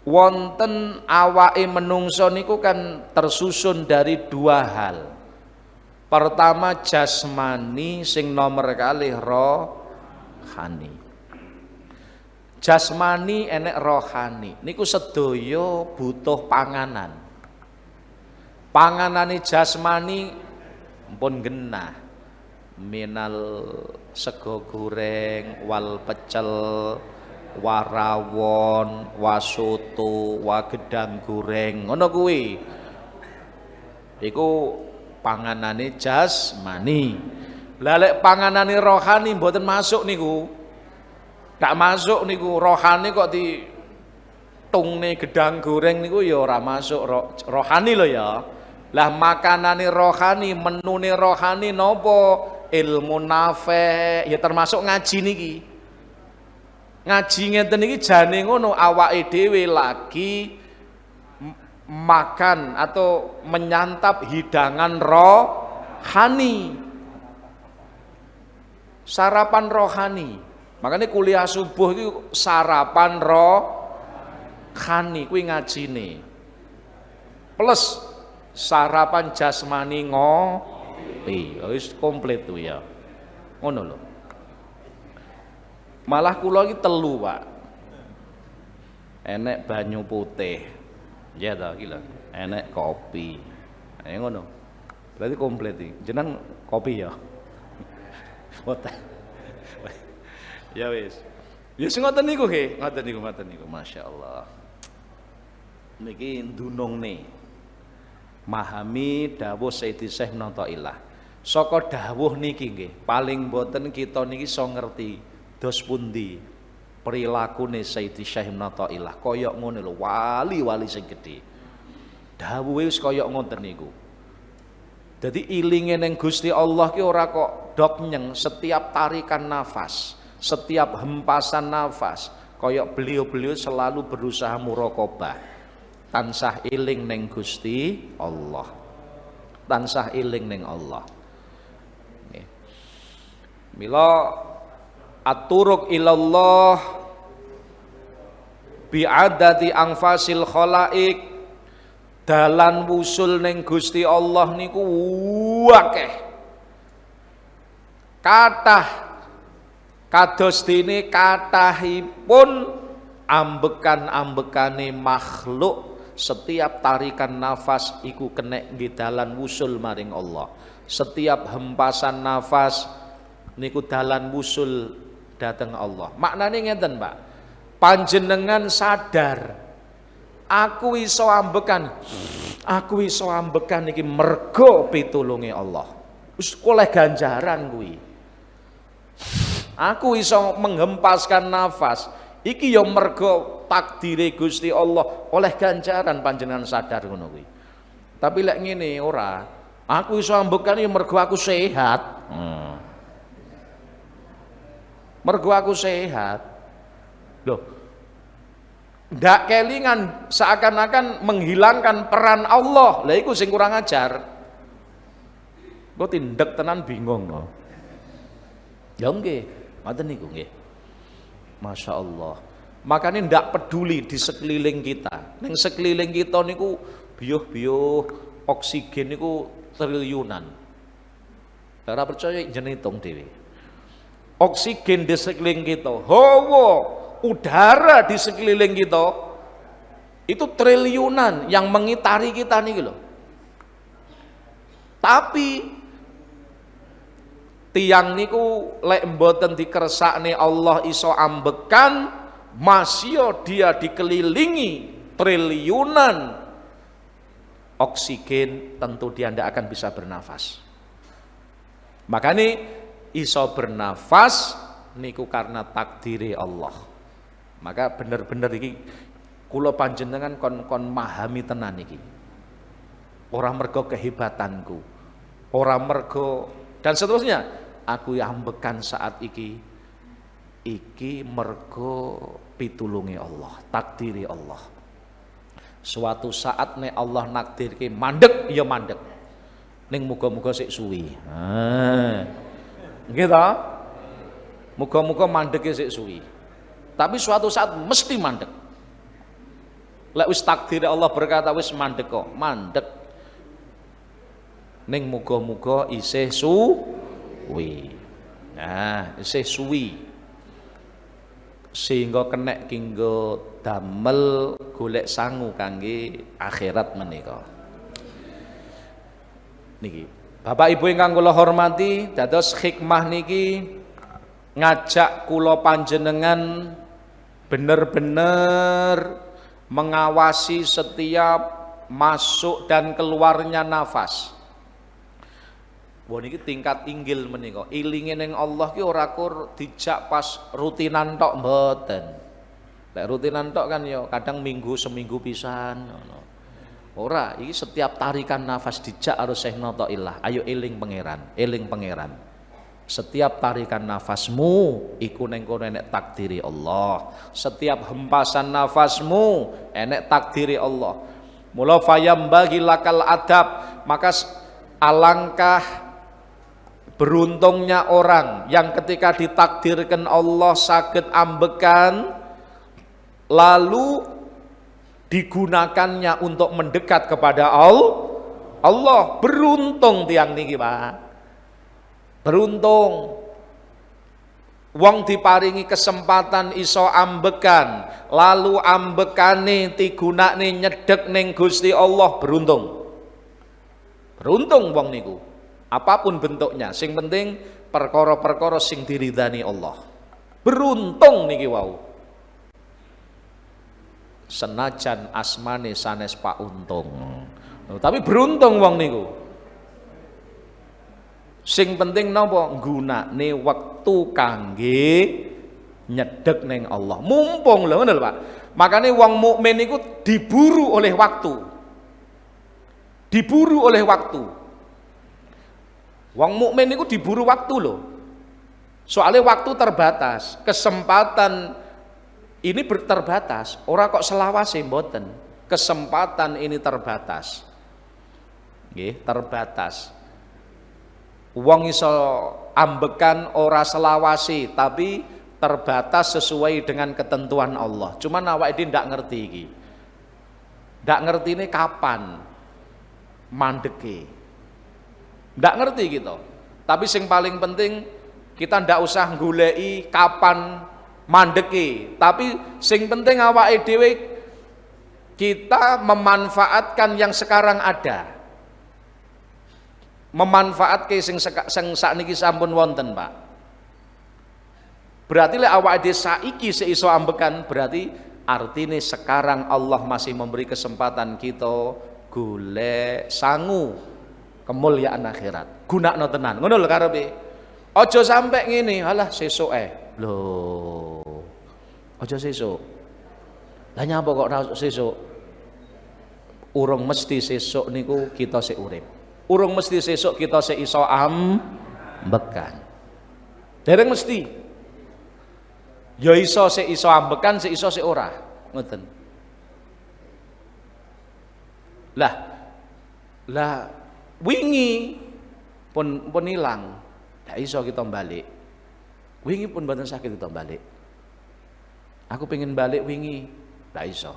Wonten awake menungso niku kan tersusun dari dua hal. Pertama jasmani, sing nomor kalih rohani. Jasmani enek rohani niku sedaya butuh panganan. Panganane jasmani pun genah. Minal sego goreng, wal pecel, warawon, wasoto, wagedang goreng, ngono kuwi. Iku panganane jasmani. Lah lek panganane rohani mboten masuk niku. Tak masuk niku, rohani kok di tungne gedang goreng niku ya ora masuk rohani lho ya. Lah makanane rohani, menune rohani napa? Ilmu nafi, ya termasuk ngaji niki. Ngaji ngeten iki jane ngono, awake dhewe lagi makan atau menyantap hidangan rohani. Sarapan rohani. Makanya kuliah subuh itu sarapan rohani kuwi ngajine. Plus sarapan jasmani ngopi. Wis komplit tuh ya. Ngono lho. Malah kula iki telu, Pak. Enek banyu putih. Ya ta iki lho. Enek kopi. Ngono. Berarti komplit iki. Jeneng kopi ya. Boten. Ya wis. Ya sing ngoten niku nggih, ngoten niku, masyaallah. Niki ndunungne mahami dawuh Sayyidi Syekh Notailah. Saka dawuh niki nggih, paling boten kita niki iso ngerti dos pundi prilakune Sayyidi Syekh Notailah. Kaya ngono lho, wali-wali sing gedhe. Dawuhe wis kaya ngoten niku. Jadi ilinge ning Gusti Allah ki ora kok dok nyeng setiap tarikan nafas, setiap hempasan nafas, koyok beliau-beliau selalu berusaha muraqabah. Tansah iling ning Gusti Allah. Tansah iling ning Allah. Nggih. Mila at-turuq ilallah bi'adati anfasil khalaik, dalan wusul ning Gusti Allah niku akeh. Kathah kados dene kathahipun ambekan-ambekane makhluk, setiap tarikan nafas iku kenek nggih dalan wusul maring Allah. Setiap hempasan nafas niku dalan wusul dhateng Allah. Maknane ngeten, Pak. Panjenengan sadar aku iso ambekan iki mergo pitulunge Allah. Wis oleh ganjaran kuwi. Aku iso menghempaskan nafas iki ya mergo takdire Gusti Allah, oleh ganjaran panjenengan sadar ngono kuwi. Tapi lek ngene ora, aku iso ambekan ya mergo aku sehat. Mergo aku sehat. Loh, ndak kelingan seakan-akan menghilangkan peran Allah. Lah iku sing kurang ajar. Kok tindek tenan bingung no. Ya nggih, ngoten niku nggih. Masya Allah. Makanya ndak peduli di sekeliling kita. Ning sekeliling kita niku biyuh-biyuh oksigen niku triliunan. Ora percaya jeneng hitung dhewe. Oksigen di sekeliling kita, hawa udara di sekeliling kita itu triliunan yang mengitari kita nih loh. Tapi tiang niku lek mboten dikersakne Allah iso ambekan, masya dia dikelilingi triliunan oksigen, tentu dia tidak akan bisa bernafas. Makanya iso bernafas niku karena takdiri Allah. Maka bener-bener iki kula panjenengan kon mahami tenan iki. Ora mergo kehebatanku, ora mergo dan seterusnya. Aku ambekan saat iki mergo pitulunge Allah, takdiri Allah. Suatu saat nek Allah nakdirke mandek ya mandek. Ning muga-muga sik suwi. Nggih ta? Muga-muga mandeke sik suwi. Tapi suatu saat mesti mandek. Lek wis takdir Allah berkata wis mandek kok, mandek. Ning muga-muga isih suwi. Nah, isih suwi. Sehingga kenek kanggo damel golek sangu kangge akhirat menika. Niki, Bapak Ibu ingkang kula hormati, dados hikmah niki ngajak kula panjenengan bener-bener mengawasi setiap masuk dan keluarnya nafas. Wah niki tingkat inggil menika. Ilinge ning Allah ki ora kur dijak pas rutinan tok mboten. Lek rutinan tok kan ya kadang seminggu pisan ngono. Ora, iki setiap tarikan nafas dijak harus Syekh Notailah. Ayo eling pangeran, eling pangeran. Setiap tarikan nafasmu iku ning kono enek takdiri Allah. Setiap hempasan nafasmu enek takdiri Allah. Mula fayam bagi lakal adab, maka alangkah beruntungnya orang yang ketika ditakdirkan Allah saged ambekan lalu digunakannya untuk mendekat kepada Allah. Beruntung tiang niki, Pak. Beruntung. Wong diparingi kesempatan iso ambekan, lalu ambekane digunakne nyedek ning Gusti Allah, beruntung. Beruntung wong niku. Apapun bentuknya, sing penting perkara-perkara sing diridani Allah. Beruntung niki wau. Senajan asmane sanes Pak Untung. Tapi beruntung wong niku. Sing penting napa nggunakne wektu kangge nyedek ning Allah. Mumpung lho ngono lho Pak. Makane wong mukmin niku diburu oleh waktu. Diburu oleh waktu. Wong mukmin niku diburu waktu lho. Soalnya waktu terbatas, kesempatan ini terbatas. Ora kok selawase mboten. Kesempatan ini terbatas. Nggih, terbatas. Wong iso ambekan ora selawasi tapi terbatas sesuai dengan ketentuan Allah. Cuman awake dhewe ndak ngerti iki. Ndak ngertine kapan mandeke. Ndak ngerti gitu. Tapi sing paling penting kita ndak usah goleki kapan mandeke, tapi sing penting awake dhewe kita memanfaatkan yang sekarang ada. Memanfaatke sing sakniki sampun wonten, Pak. Berarti lek awake dhewe saiki seiso ambekan, berarti artine sekarang Allah masih memberi kesempatan kita golek sangu kemuliaan akhirat. Gunakno tenan. Ngono lho karepe. Aja sampe ngene, alah sesuk Lho. Aja sesuk. Lah nyapa kok ora sesuk? Urung mesti sesuk niku kita sik urip. Urung mesti sesuk kita sik iso ambekan. Dereng mesti. Ya iso sik iso ambekan, sik iso sik ora. Ngoten. Lah wingi pun ilang. Ndak iso kita balik. Wingi pun mboten sakit kita balik. Aku pengen balik wingi, ndak iso.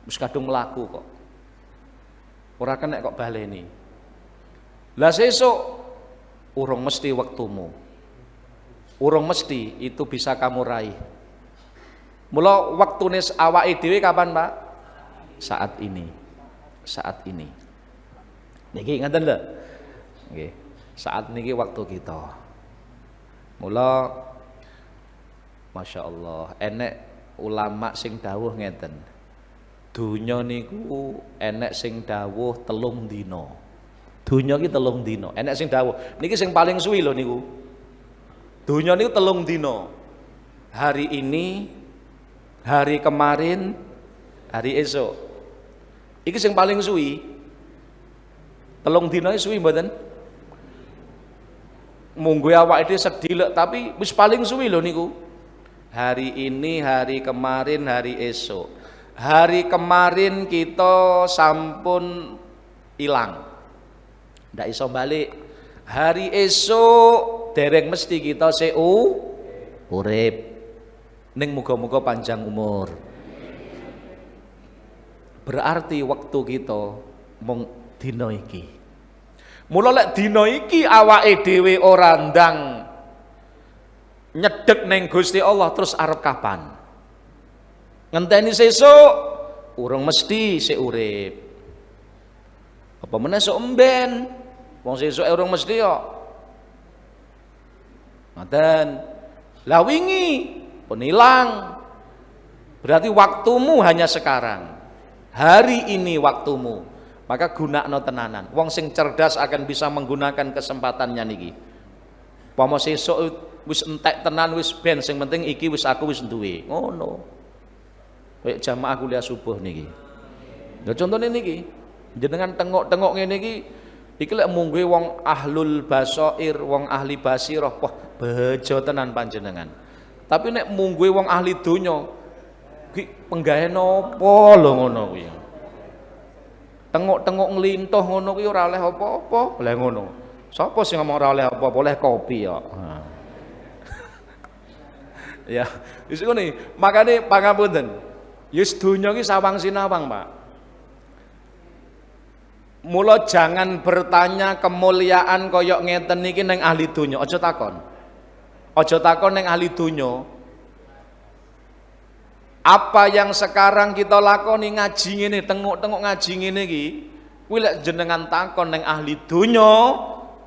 Wis kadung mlaku kok. Ora kena kok baleni. Lah sesuk urung mesti waktumu. Urung mesti itu bisa kamu raih. Mula waktune awake dhewe kapan, Pak? Saat ini. Saat ini. Niki ngaten lho. Nggih. Saat niki waktu kita. Mula Masya Allah, enek ulama sing dawuh ngeten. Dunya niku enek sing dawuh 3 dina. Dunya iki 3 dina. Enek sing dawuh, niki sing paling suwi lho niku. Dunya niku 3 dina. Hari ini, hari kemarin, hari esok. Iki sing paling suwi. 3 dina suwi mboten? Munggo awake dhewe sedih lho, tapi wis paling suwi lho niku. Hari ini, hari kemarin, hari esok. Hari kemarin kita sampun ilang, ndak iso balik. Hari esok dereng mesti kita sik urip. Ning muga-muga panjang umur. Berarti waktu kita mung dina iki. Mula lek dina iki awake dhewe ora ndang nyedek neng Gusti Allah, terus arep kapan? Ngenteni sesuk urung mesti sik urip. Apa meneh sok emben? Wong sesuk urung mesti kok. Ngoten. Lah wingi pun ilang. Berarti waktumu hanya sekarang. Hari ini waktumu. Maka gunakno tenanan. Wong sing cerdas akan bisa menggunakan kesempatannya niki. Pamo sesuk wis entek tenan wis ben, sing penting iki wis aku wis duwe. Ngono. Kayak jamaah kuliah subuh niki. Lha contone niki, jenengan tengok-tengok ngene iki lek mungguhe wong ahlul basair, wong ahli basirah, wah bejo tenan panjenengan. Tapi nek mungguhe wong ahli donya, iki penggawe napa lho ngono kuwi. Tengok-tengok nglintuh ngono kuwi ora oleh apa-apa. Lah ngono. Sapa sing ngomong ora oleh apa-apa, oleh kopi ya. Ya, wis ngene. Makane pangapunten. Yus dunya iki sawang sinawang, Pak. Mula jangan bertanya kemuliaan koyok ngeten niki ning ahli dunya, aja takon. Aja takon ning ahli donya. Apa yang sekarang kita lakoni ngaji ngene, tengok-tengok ngaji ngene iki, kuwi lek jenengan takon ning ahli donya,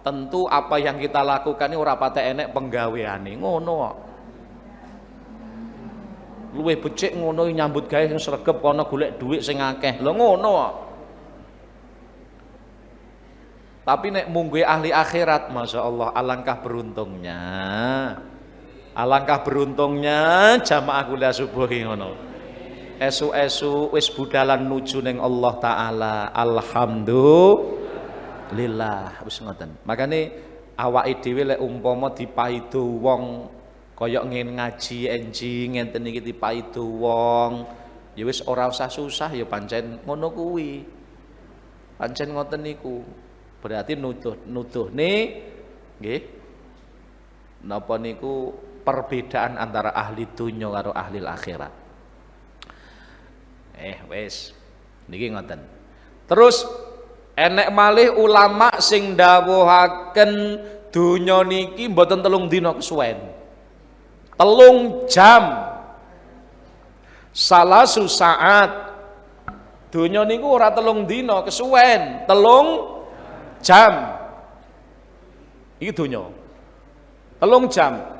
tentu apa yang kita lakukan ini ora patek enek penggaweane, ngono kok. Luwih becik ngono nyambut gawe sing sregep kono golek dhuwit sing akeh. Lho ngono kok. Tapi nek mungguhe ahli akhirat, Masya Allah, alangkah beruntungnya. Alangkah beruntungnya jamaah kuliah subuh ki ngono. Esu-esu wis budalan nuju ning Allah taala. Alhamdulillah wis ngoten. Makane awake dhewe lek umpama dipaido wong kaya ngene ngaji enjing ngenten iki dipaido wong, ya wis ora usah susah ya pancen ngono kuwi. Pancen ngoten niku. Berarti nuduhne nggih napa niku perbedaan antara ahli dunya karo ahli akhirat. Wis niki ngoten. Terus enek malih ulama sing dawuhaken dunya niki mboten 3 dina kesuwen. 3 jam. Salasu saat. Dunya niku ora 3 dina kesuwen, 3 jam. Iki dunya. 3 jam.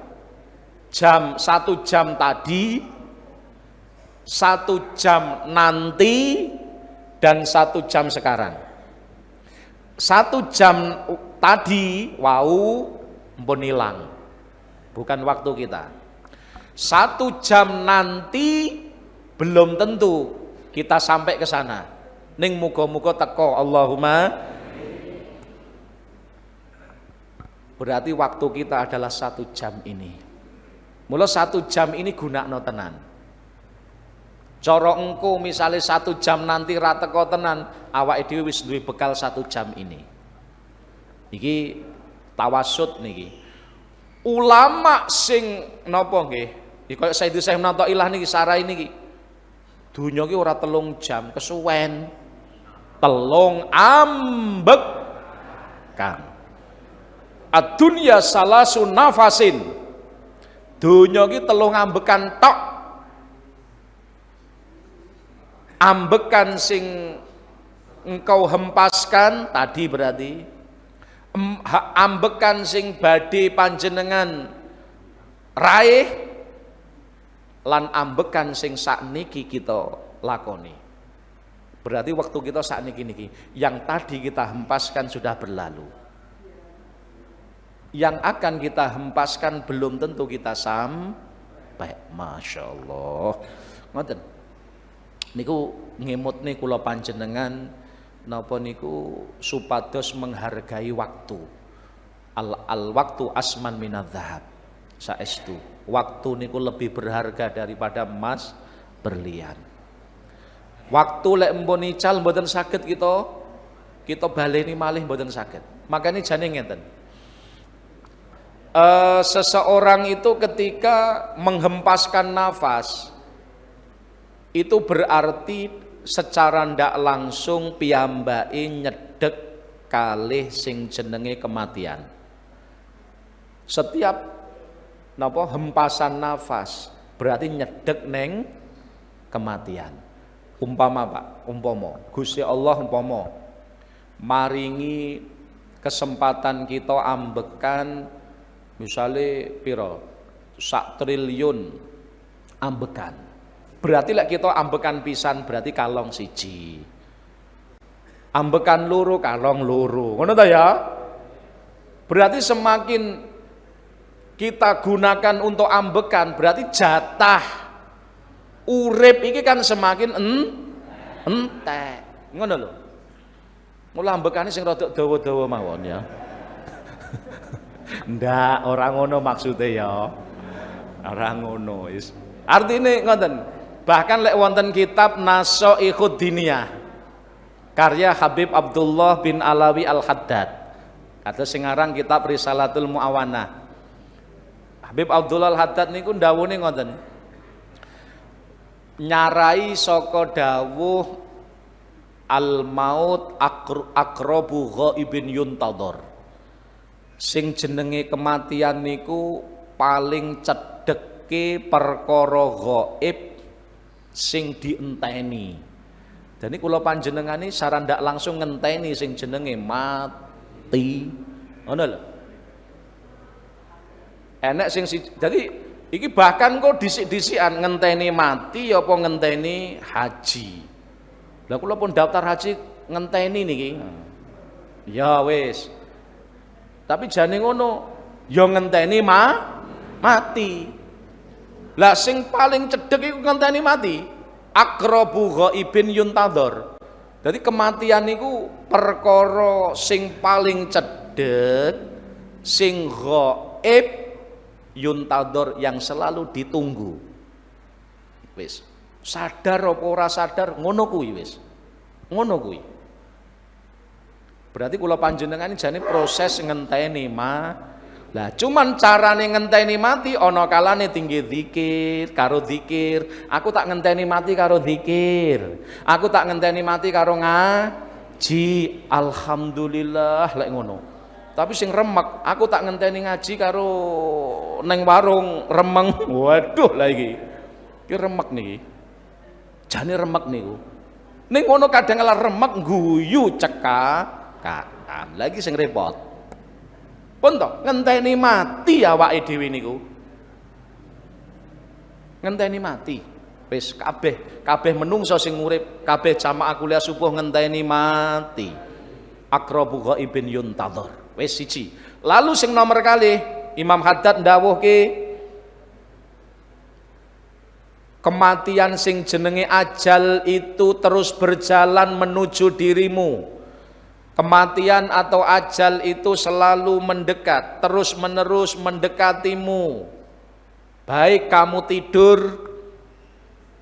Jam 1 jam tadi, 1 jam nanti, dan 1 jam sekarang. 1 jam tadi wau mpun ilang, bukan waktu kita. 1 jam nanti belum tentu kita sampai ke sana. Ning muga-muga teko, Allahumma. Berarti waktu kita adalah 1 jam ini. Mula 1 jam ini gunakno tenan. Cara engko misale 1 jam nanti ra teko tenan, awake dhewe wis duwe bekal 1 jam ini. Iki tawasud niki. Ulama sing napa nggih? Iki kaya Sayyidina Syekh Natoilah niki sarai niki. Dunya ki ora 3 jam kesuwen. 3 ambek kan. Ad-dunya salasun nafasin. Dunya ki 3 ambekan tok. Ambekan sing engkau hempaskan tadi berarti ambekan sing badhe panjenengan raih lan ambekan sing sakniki kita lakoni. Berarti waktu kita sakniki niki yang tadi kita hempaskan sudah berlalu. Yang akan kita hempaskan belum tentu kita sampai. Masya Allah. Ngoten. Niku ngemutne kula panjenengan napa niku supados menghargai waktu. Al waktu asman minadz-dzahab. Saestu. Waktu niku lebih berharga daripada emas berlian. Waktu lek mpun ical mboten saged kita baleni malih mboten saged. Makane jane ngeten. Seseorang itu ketika menghempaskan nafas itu berarti secara ndak langsung piyambake nyedek kalih sing jenenge kematian. Setiap napa hempasan nafas berarti nyedek neng kematian. Umpama Gusti Allah umpama maringi kesempatan kita ambekan misalnya piro 1 triliun ambekan. Berarti lek kita ambekan pisan berarti kalong 1. Ambekan loro kalong loro. Ngono ta ya? Berarti semakin kita gunakan untuk ambekan berarti jatah urip iki kan semakin entek. Ngono lho. Mula ambekane sing rada dawa-dawa mawon ya. Ndak, ora ngono maksude ya. Ora ngono wis. Artine ngoten. Bahkan lek wonten kitab Nashaikhud Diniyah karya Habib Abdullah bin Alawi Al-Haddad. Kados sing aran kitab Risalatul Muawanah. Habib Abdullah Al-Haddad niku ndawuhe ngoten. Nyarai saka dawuh al-maut aqrabu ghaibin yuntadhar. Sing jenenge kematian niku paling cedheke perkara gaib sing dienteni. Jadi kula panjenengane saran ndak langsung ngenteni sing jenenge mati. Ngono lho. Enek sing jadi iki bahkan kok disik-disikan ngenteni mati apa ngenteni haji. Lah kula pun daftar haji ngenteni niki. Ya wis. Tapi jane ngono, ya ngenteni mati. Lah sing paling cedhek iku ngenteni mati. Aqrabu ghaibin yuntadhar. Jadi kematian niku perkara sing paling cedhek, sing ghaib yuntadhar yang selalu ditunggu. Wis, sadar apa ora sadar ngono kuwi wis. Ngono kuwi. Berarti kula panjenengan jane proses ngenteni lah cuman carane ngenteni mati ana kalane tinggi zikir karo zikir. Aku tak ngenteni mati karo zikir. Aku tak ngenteni mati karo ngaji. Alhamdulillah lek ngono. Tapi sing remek, aku tak ngenteni ngaji karo neng warung remeng. Waduh lah iki. Iki remek niki. Jane remek niku. Ning ngono kadang kala remek guyu cekakan. Lagi sing repot. Pun to ngenteni mati awake dhewe niku. Ngenteni mati. Wis kabeh menungso sing urip, kabeh jamaah kuliah subuh ngenteni mati. Aqrabu ghaibin yuntadhar. Wis siji. Lalu sing nomor kalih Imam Haddad ndawuhke kematian sing jenenge ajal itu terus berjalan menuju dirimu. Kematian atau ajal itu selalu mendekat, terus menerus mendekatimu. Baik kamu tidur,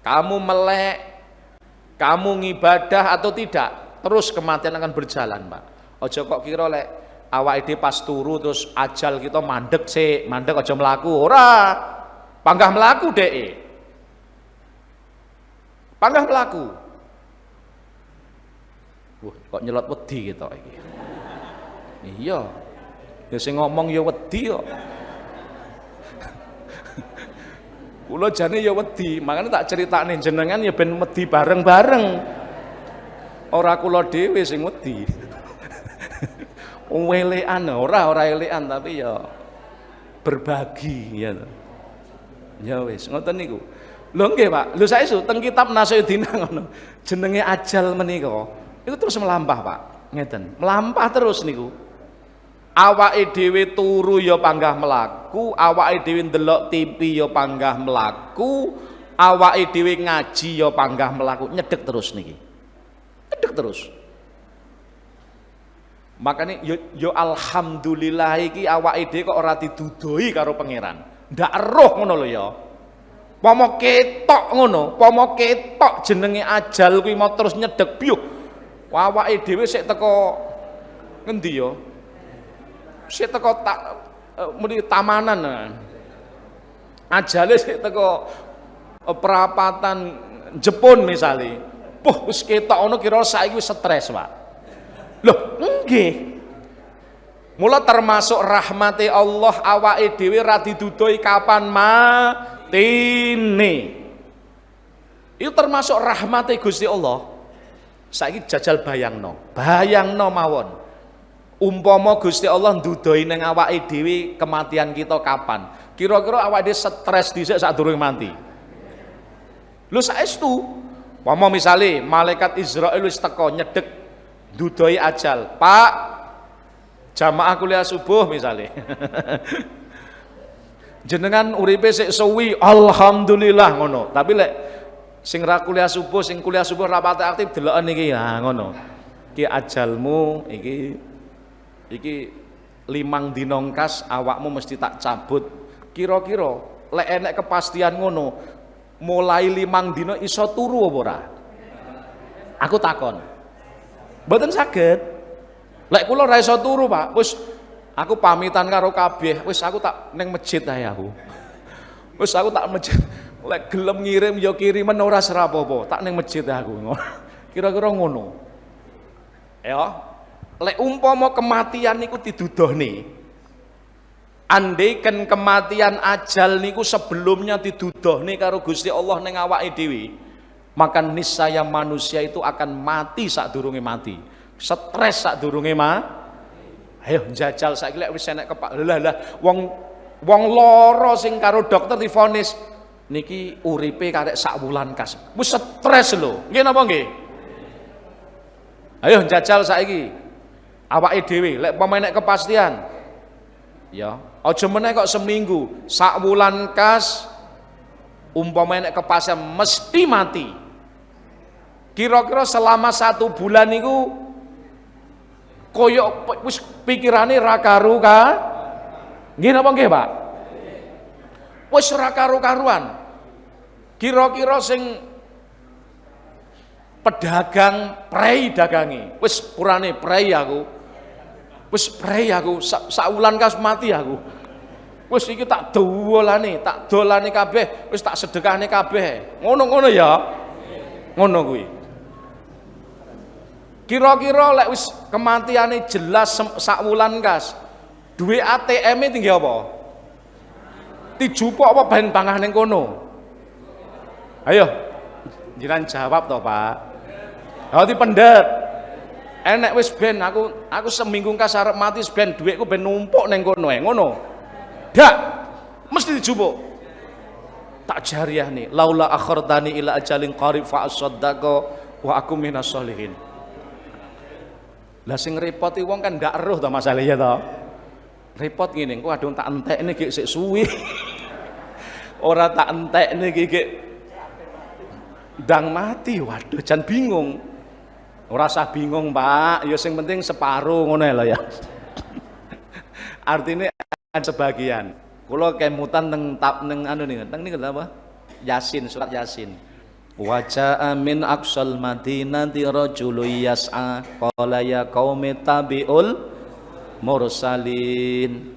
kamu melek, kamu ngibadah atau tidak, terus kematian akan berjalan, Pak. Ojo kok kira lek awake dhewe pas turu terus ajal kita mandek sik, mandek aja mlaku. Ora. Panggah mlaku dheke. Panggah mlaku. Kok nyelot wedi gitu iki. Iya. Ya sing ngomong ya wedi kok. Kula jane ya wedi, makane tak critakne jenengan ya ben wedi bareng-bareng. Ora kula dhewe sing wedi. Welekan ora elekan tapi ya berbagi ya. Ya wis ngoten niku. Lho nggih Pak, lho saestu teng kitab Nasyidina ngono. Jenenge ajal menika itu terus melampah Pak, ngeten, melampah terus niku. Awake dhewe turu ya panggah melaku, awake dhewe ndelok TV ya panggah melaku, awake dhewe ngaji ya panggah melaku, nyedek terus niki. Nyedek terus. Makanya yo alhamdulillah iki awake dhewe kok ora didudoi karo pangeran. Ndak eruh ngono lho ya. Pomo ketok ngono, pomo ketok jenenge ajal kuwi mau terus nyedek biuk. Awake dhewe sik teko ngendi ya? Sik teko muni tamanan. Ajale sik teko perapatan Jepun misale. Puh wis ketok ngono kira saiki wis stres, Pak. Loh, nggih. Mula termasuk rahmati Allah awake dhewe ra didudoi kapan matine. Itu termasuk rahmati Gusti Allah. Saiki jajal bayangno mawon. Umpama Gusti Allah ndudoi ning awake dhewe kematian kita kapan? Kira-kira awake dhewe stres dhisik sadurunge mati. Lho saestu, umpama misale malaikat Israil wis teko nyedek ndudoi ajal. Pak, jamaah kuliah subuh misale. Jenengan uripe sik suwi, alhamdulillah ngono. Tapi lek sing ra kuliah subuh, sing kuliah subuh ra pati aktif deloken iki ya ngono. Iki ajalmu iki 5 dina kas awakmu mesti tak cabut. Kira-kira lek enek kepastian ngono, mulai 5 dina iso turu apa ora? Aku takon. Mboten saged. Lek kula ra iso turu, Pak. Wis aku pamitan karo kabeh, wis aku tak ning masjid ae aku. Wis aku tak masjid. Lek gelem ngirim ya kiriman ora serapopo, tak ning masjid aku. Kira-kira ngono. Ya. Lek umpama kematian niku didudohne. andaikan kematian ajal niku sebelumnya didudohne karo Gusti Allah ning awake dhewe, maka niscaya manusia itu akan mati sadurunge mati, stres sadurunge ayo njajal saiki lek wis enek lah wong lara sing karo dokter divonis niki uripe karek sak wulan kas, wis stres lho, nggih napa nggih? Ayo njajal saiki awake dhewe lek pemain kepastian ya aja meneh kok seminggu, sak wulan kas umpamane nek kepastian mesti mati. Kira-kira selama 1 bulan niku koyo wis pikirane ra karu ka. Nggih napa nggih, Pak? Wis ra karu-karuan. Kira-kira sing pedagang prei dagangi, wis purane prei aku. Wis prei aku sak wulan kas mati aku. Wis iki tak dolane kabeh, wis tak sedekahne kabeh. Ngono-ngono ya. Ngono kuwi. Kira-kira lek wis kematiane jelas sak wulan kas, duwe ATM-e tinggi apa? Dijupuk apa ben bangah ning kono? Ayo, jiran jawab to, Pak. Hati pendet. Enek wis ben aku seminggu kas arep mati ben dhuwitku ben numpuk ning kono ae, ngono. Dak, mesti dijupuk. Tak jariah nih, laula akhartani ila ajalin qarib fa asaddaqa wa aku minas sholihin. Lah sing repoti wong kan ndak eruh to masalah ya to. Repot ngene, engko adung tak entekne gek sik suwi. Ora tak entekne gek ndang mati. Waduh, jan bingung. Ora usah bingung, Pak. Ya sing penting separuh ngono lho ya. Artinya sebagian. Kula kemutan teng anu niku apa? Yasin, surat Yasin. Wa jaa min aqsal madinati rajulun yas'a qala ya qaumi tabiul mursalin.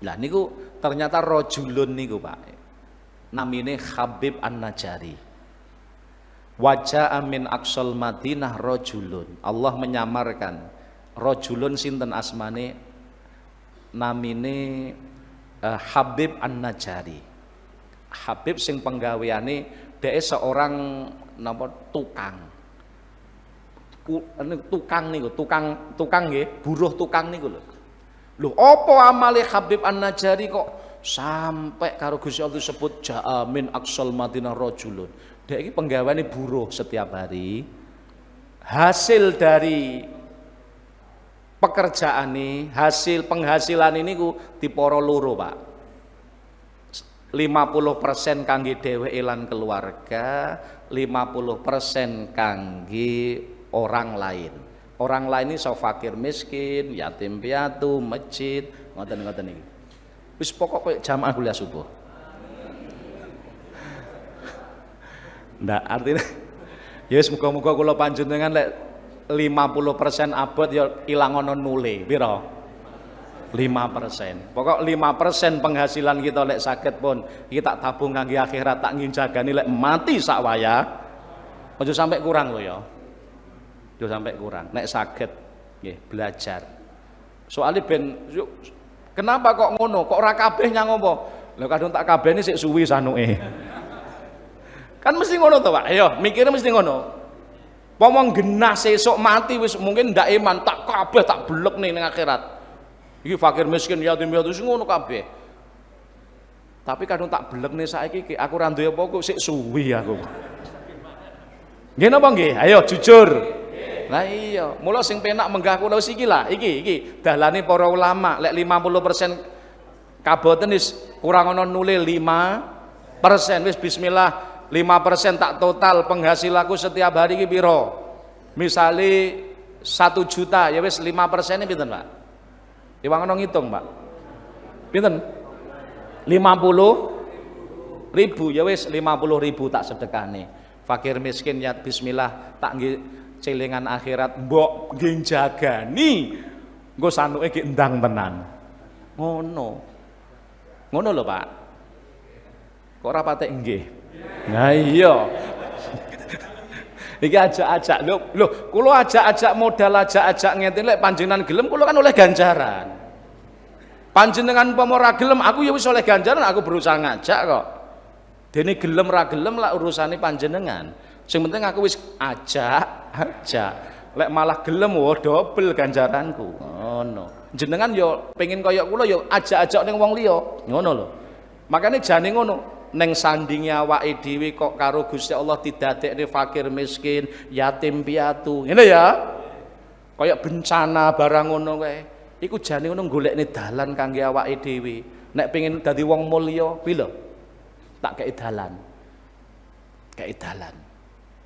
Lah niku ternyata rajulun niku, Pak. Namine Habib An-Najari. Wajah min aqsal Madinah rajulun. Allah menyamarkan rajulun sinten asmane, namine Habib An-Najari. Habib sing penggaweane dhek seorang napa tukang. Tukang niku, tukang nggih, buruh tukang niku lho. Lho apa amale Habib An-Najari kok sampai karo Gusti Allah disebut jaa min aqsal Madinah rajulun. Dek iki penggaweane buruh setiap hari. Hasil dari pekerjaan ini, hasil penghasilan ini ku diporo loro, Pak. 50% kangge dheweke lan keluarga, 50% kangge orang lain. Orang lain ini so fakir miskin, yatim piatu, masjid, ngoten-ngoten iki. Wis pokok koyo jamaah kuliah subuh. Ndak artinya ya wis muga-muga kula panjenengan lek 50% abot ya ilang ana nule pira 5%. Pokok 5% penghasilan kita lek saged pun kita tak tabung kangge akhirat, tak nginjagani lek mati sak wayah. Aja sampai kurang lho ya. Aja sampai kurang. Nek saged nggih belajar. Soalnya ben kenapa kok ngono? Kok ora kabeh nyang apa? Lha kadung tak kabehne sik suwi sanuke. Kan mesti ngono to, Pak. Ayo, mikirnya mesti ngono. Pomong genah sesuk mati wis mungkin ndak iman, tak kabeh tak blek ning akhirat. Iki fakir miskin yatim piatu sing ngono kabeh. Tapi kadung tak blek nih saiki aku ra duwe apa kok sik suwi aku. Nggih napa nggih? Ayo jujur. Lah iya, mula sing penak menggah kula wis iki lah, iki dalane para ulama lek 50% kaboten wis kurang ana nule 5% wis bismillah. 5% tak total penghasilanku setiap hari iki piro? Misale 1 juta ya wis 5% ini pinten, Pak? Iwang ono ngitung, Pak. Pinten? 50.000 ya wis 50.000 tak sedekahne. Fakir miskin ya bismillah tak nggih celingan akhirat mbok nggih jagani. Engko sanuke ki endang tenan. Ngono. Ngono lho, Pak. Kok ora patek nggih? Nah iya. Iki ajak-ajak lho kula ajak-ajak modal ajak-ajak ngeten lek panjenengan gelem kula kan oleh ganjaran. Panjenengan umpama ora gelem, aku ya wis oleh ganjaran, aku berusaha ngajak kok. Dene gelem ra gelem lah urusane panjenengan. Sing penting aku wis ajak. Lek malah gelem dobel ganjaranku. Ngono. Jenengan yo pengen kaya kula yo ajak-ajak ning wong liya. Ngono lho. Makane jane ngono. Neng sandinge awake dhewe kok karo Gusti Allah didadekne fakir miskin, yatim piatu. Ngene ya. Kaya bencana barang ngono kae. Iku jane ngono golekne dalan kangge awake dhewe. Nek pengen dadi wong mulya, piye lho? Tak kei dalan. Kei dalan.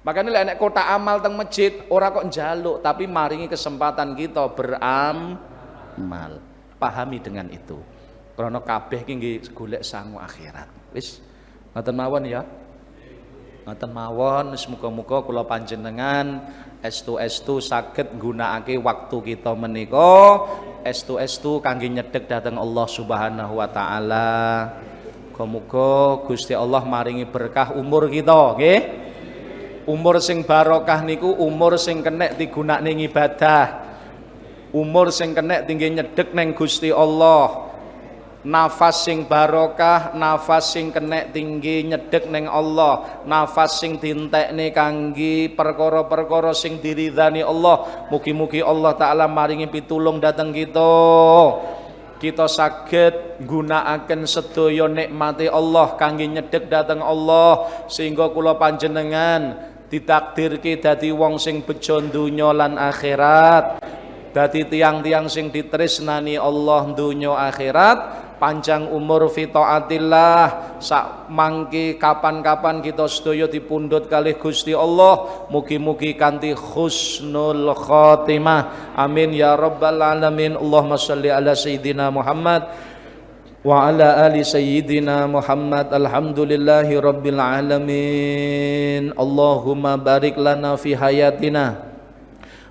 Makanya lek nek kotak amal teng masjid ora kok njaluk, tapi maringi kesempatan kita beramal. Pahami dengan itu. Karena kabeh ki nggih golek sangu akhirat. Wis ngoten mawon ya. Ngoten mawon, muga-muga kula panjenengan estu-estu saged nggunakake waktu kita menika estu-estu kangge nyedhek dhateng Allah Subhanahu wa taala. Muga-muga Gusti Allah maringi berkah umur kita, nggih. Umur sing barokah niku umur sing kenek digunakne ibadah. Umur sing kenek tinggi nyedhek ning Gusti Allah. Nafas sing barokah, nafas sing kenek tinggi nyedhek ning Allah, nafas sing dientekne kangge perkara-perkara sing diridani Allah. Mugi-mugi Allah taala maringi pitulung dhateng kita saged nggunakaken sedaya nikmate Allah kangge nyedhek dhateng Allah sehingga kula panjenengan ditakdirke dadi wong sing bejo donya lan akhirat, dadi tiang-tiang sing ditresnani Allah donya akhirat, panjang umur fi taatillah, sak mangke kapan-kapan kita sedaya dipundhut kalih Gusti Allah, mugi-mugi kanthi husnul khotimah. Amin ya rabbal alamin. Allahumma shalli ala sayyidina Muhammad wa ala ali sayyidina Muhammad. Alhamdulillahi rabbil alamin. Allahumma barik lana fi hayatina,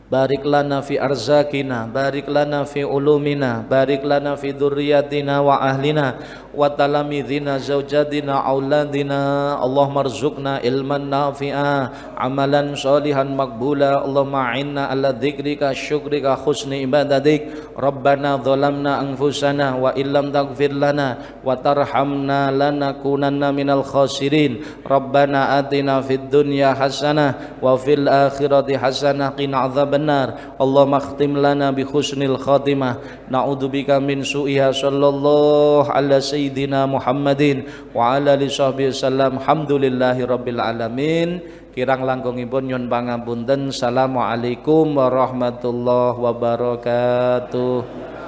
barik lana fi arzakina, barik lana fi ulumina, barik lana fi dzurriyyatina wa ahlina wa talamidina zaujatina auladina. Allahumma rzuqna ilman nafi'a, amalan sholihan maqbula. Allahumma a'inna ala dzikrika syukrika husni ibadatik. Rabbana zalamna anfusana wa illam taghfir lana wa tarhamna lanakunanna minal khasirin. Rabbana atina fid dunya hasanah wa fil akhirati hasanah qina adzabannar. Allahumma khtim lana bi husnil khatimah. Na'udzubika min su'iha. Sallallahu ala sayyidina Muhammadin wa ala alihi sahbihi sallam. Alhamdulillahi rabbil alamin. Kirang langkungipun nyuwun pangapunten. Assalamualaikum warahmatullahi wabarakatuh.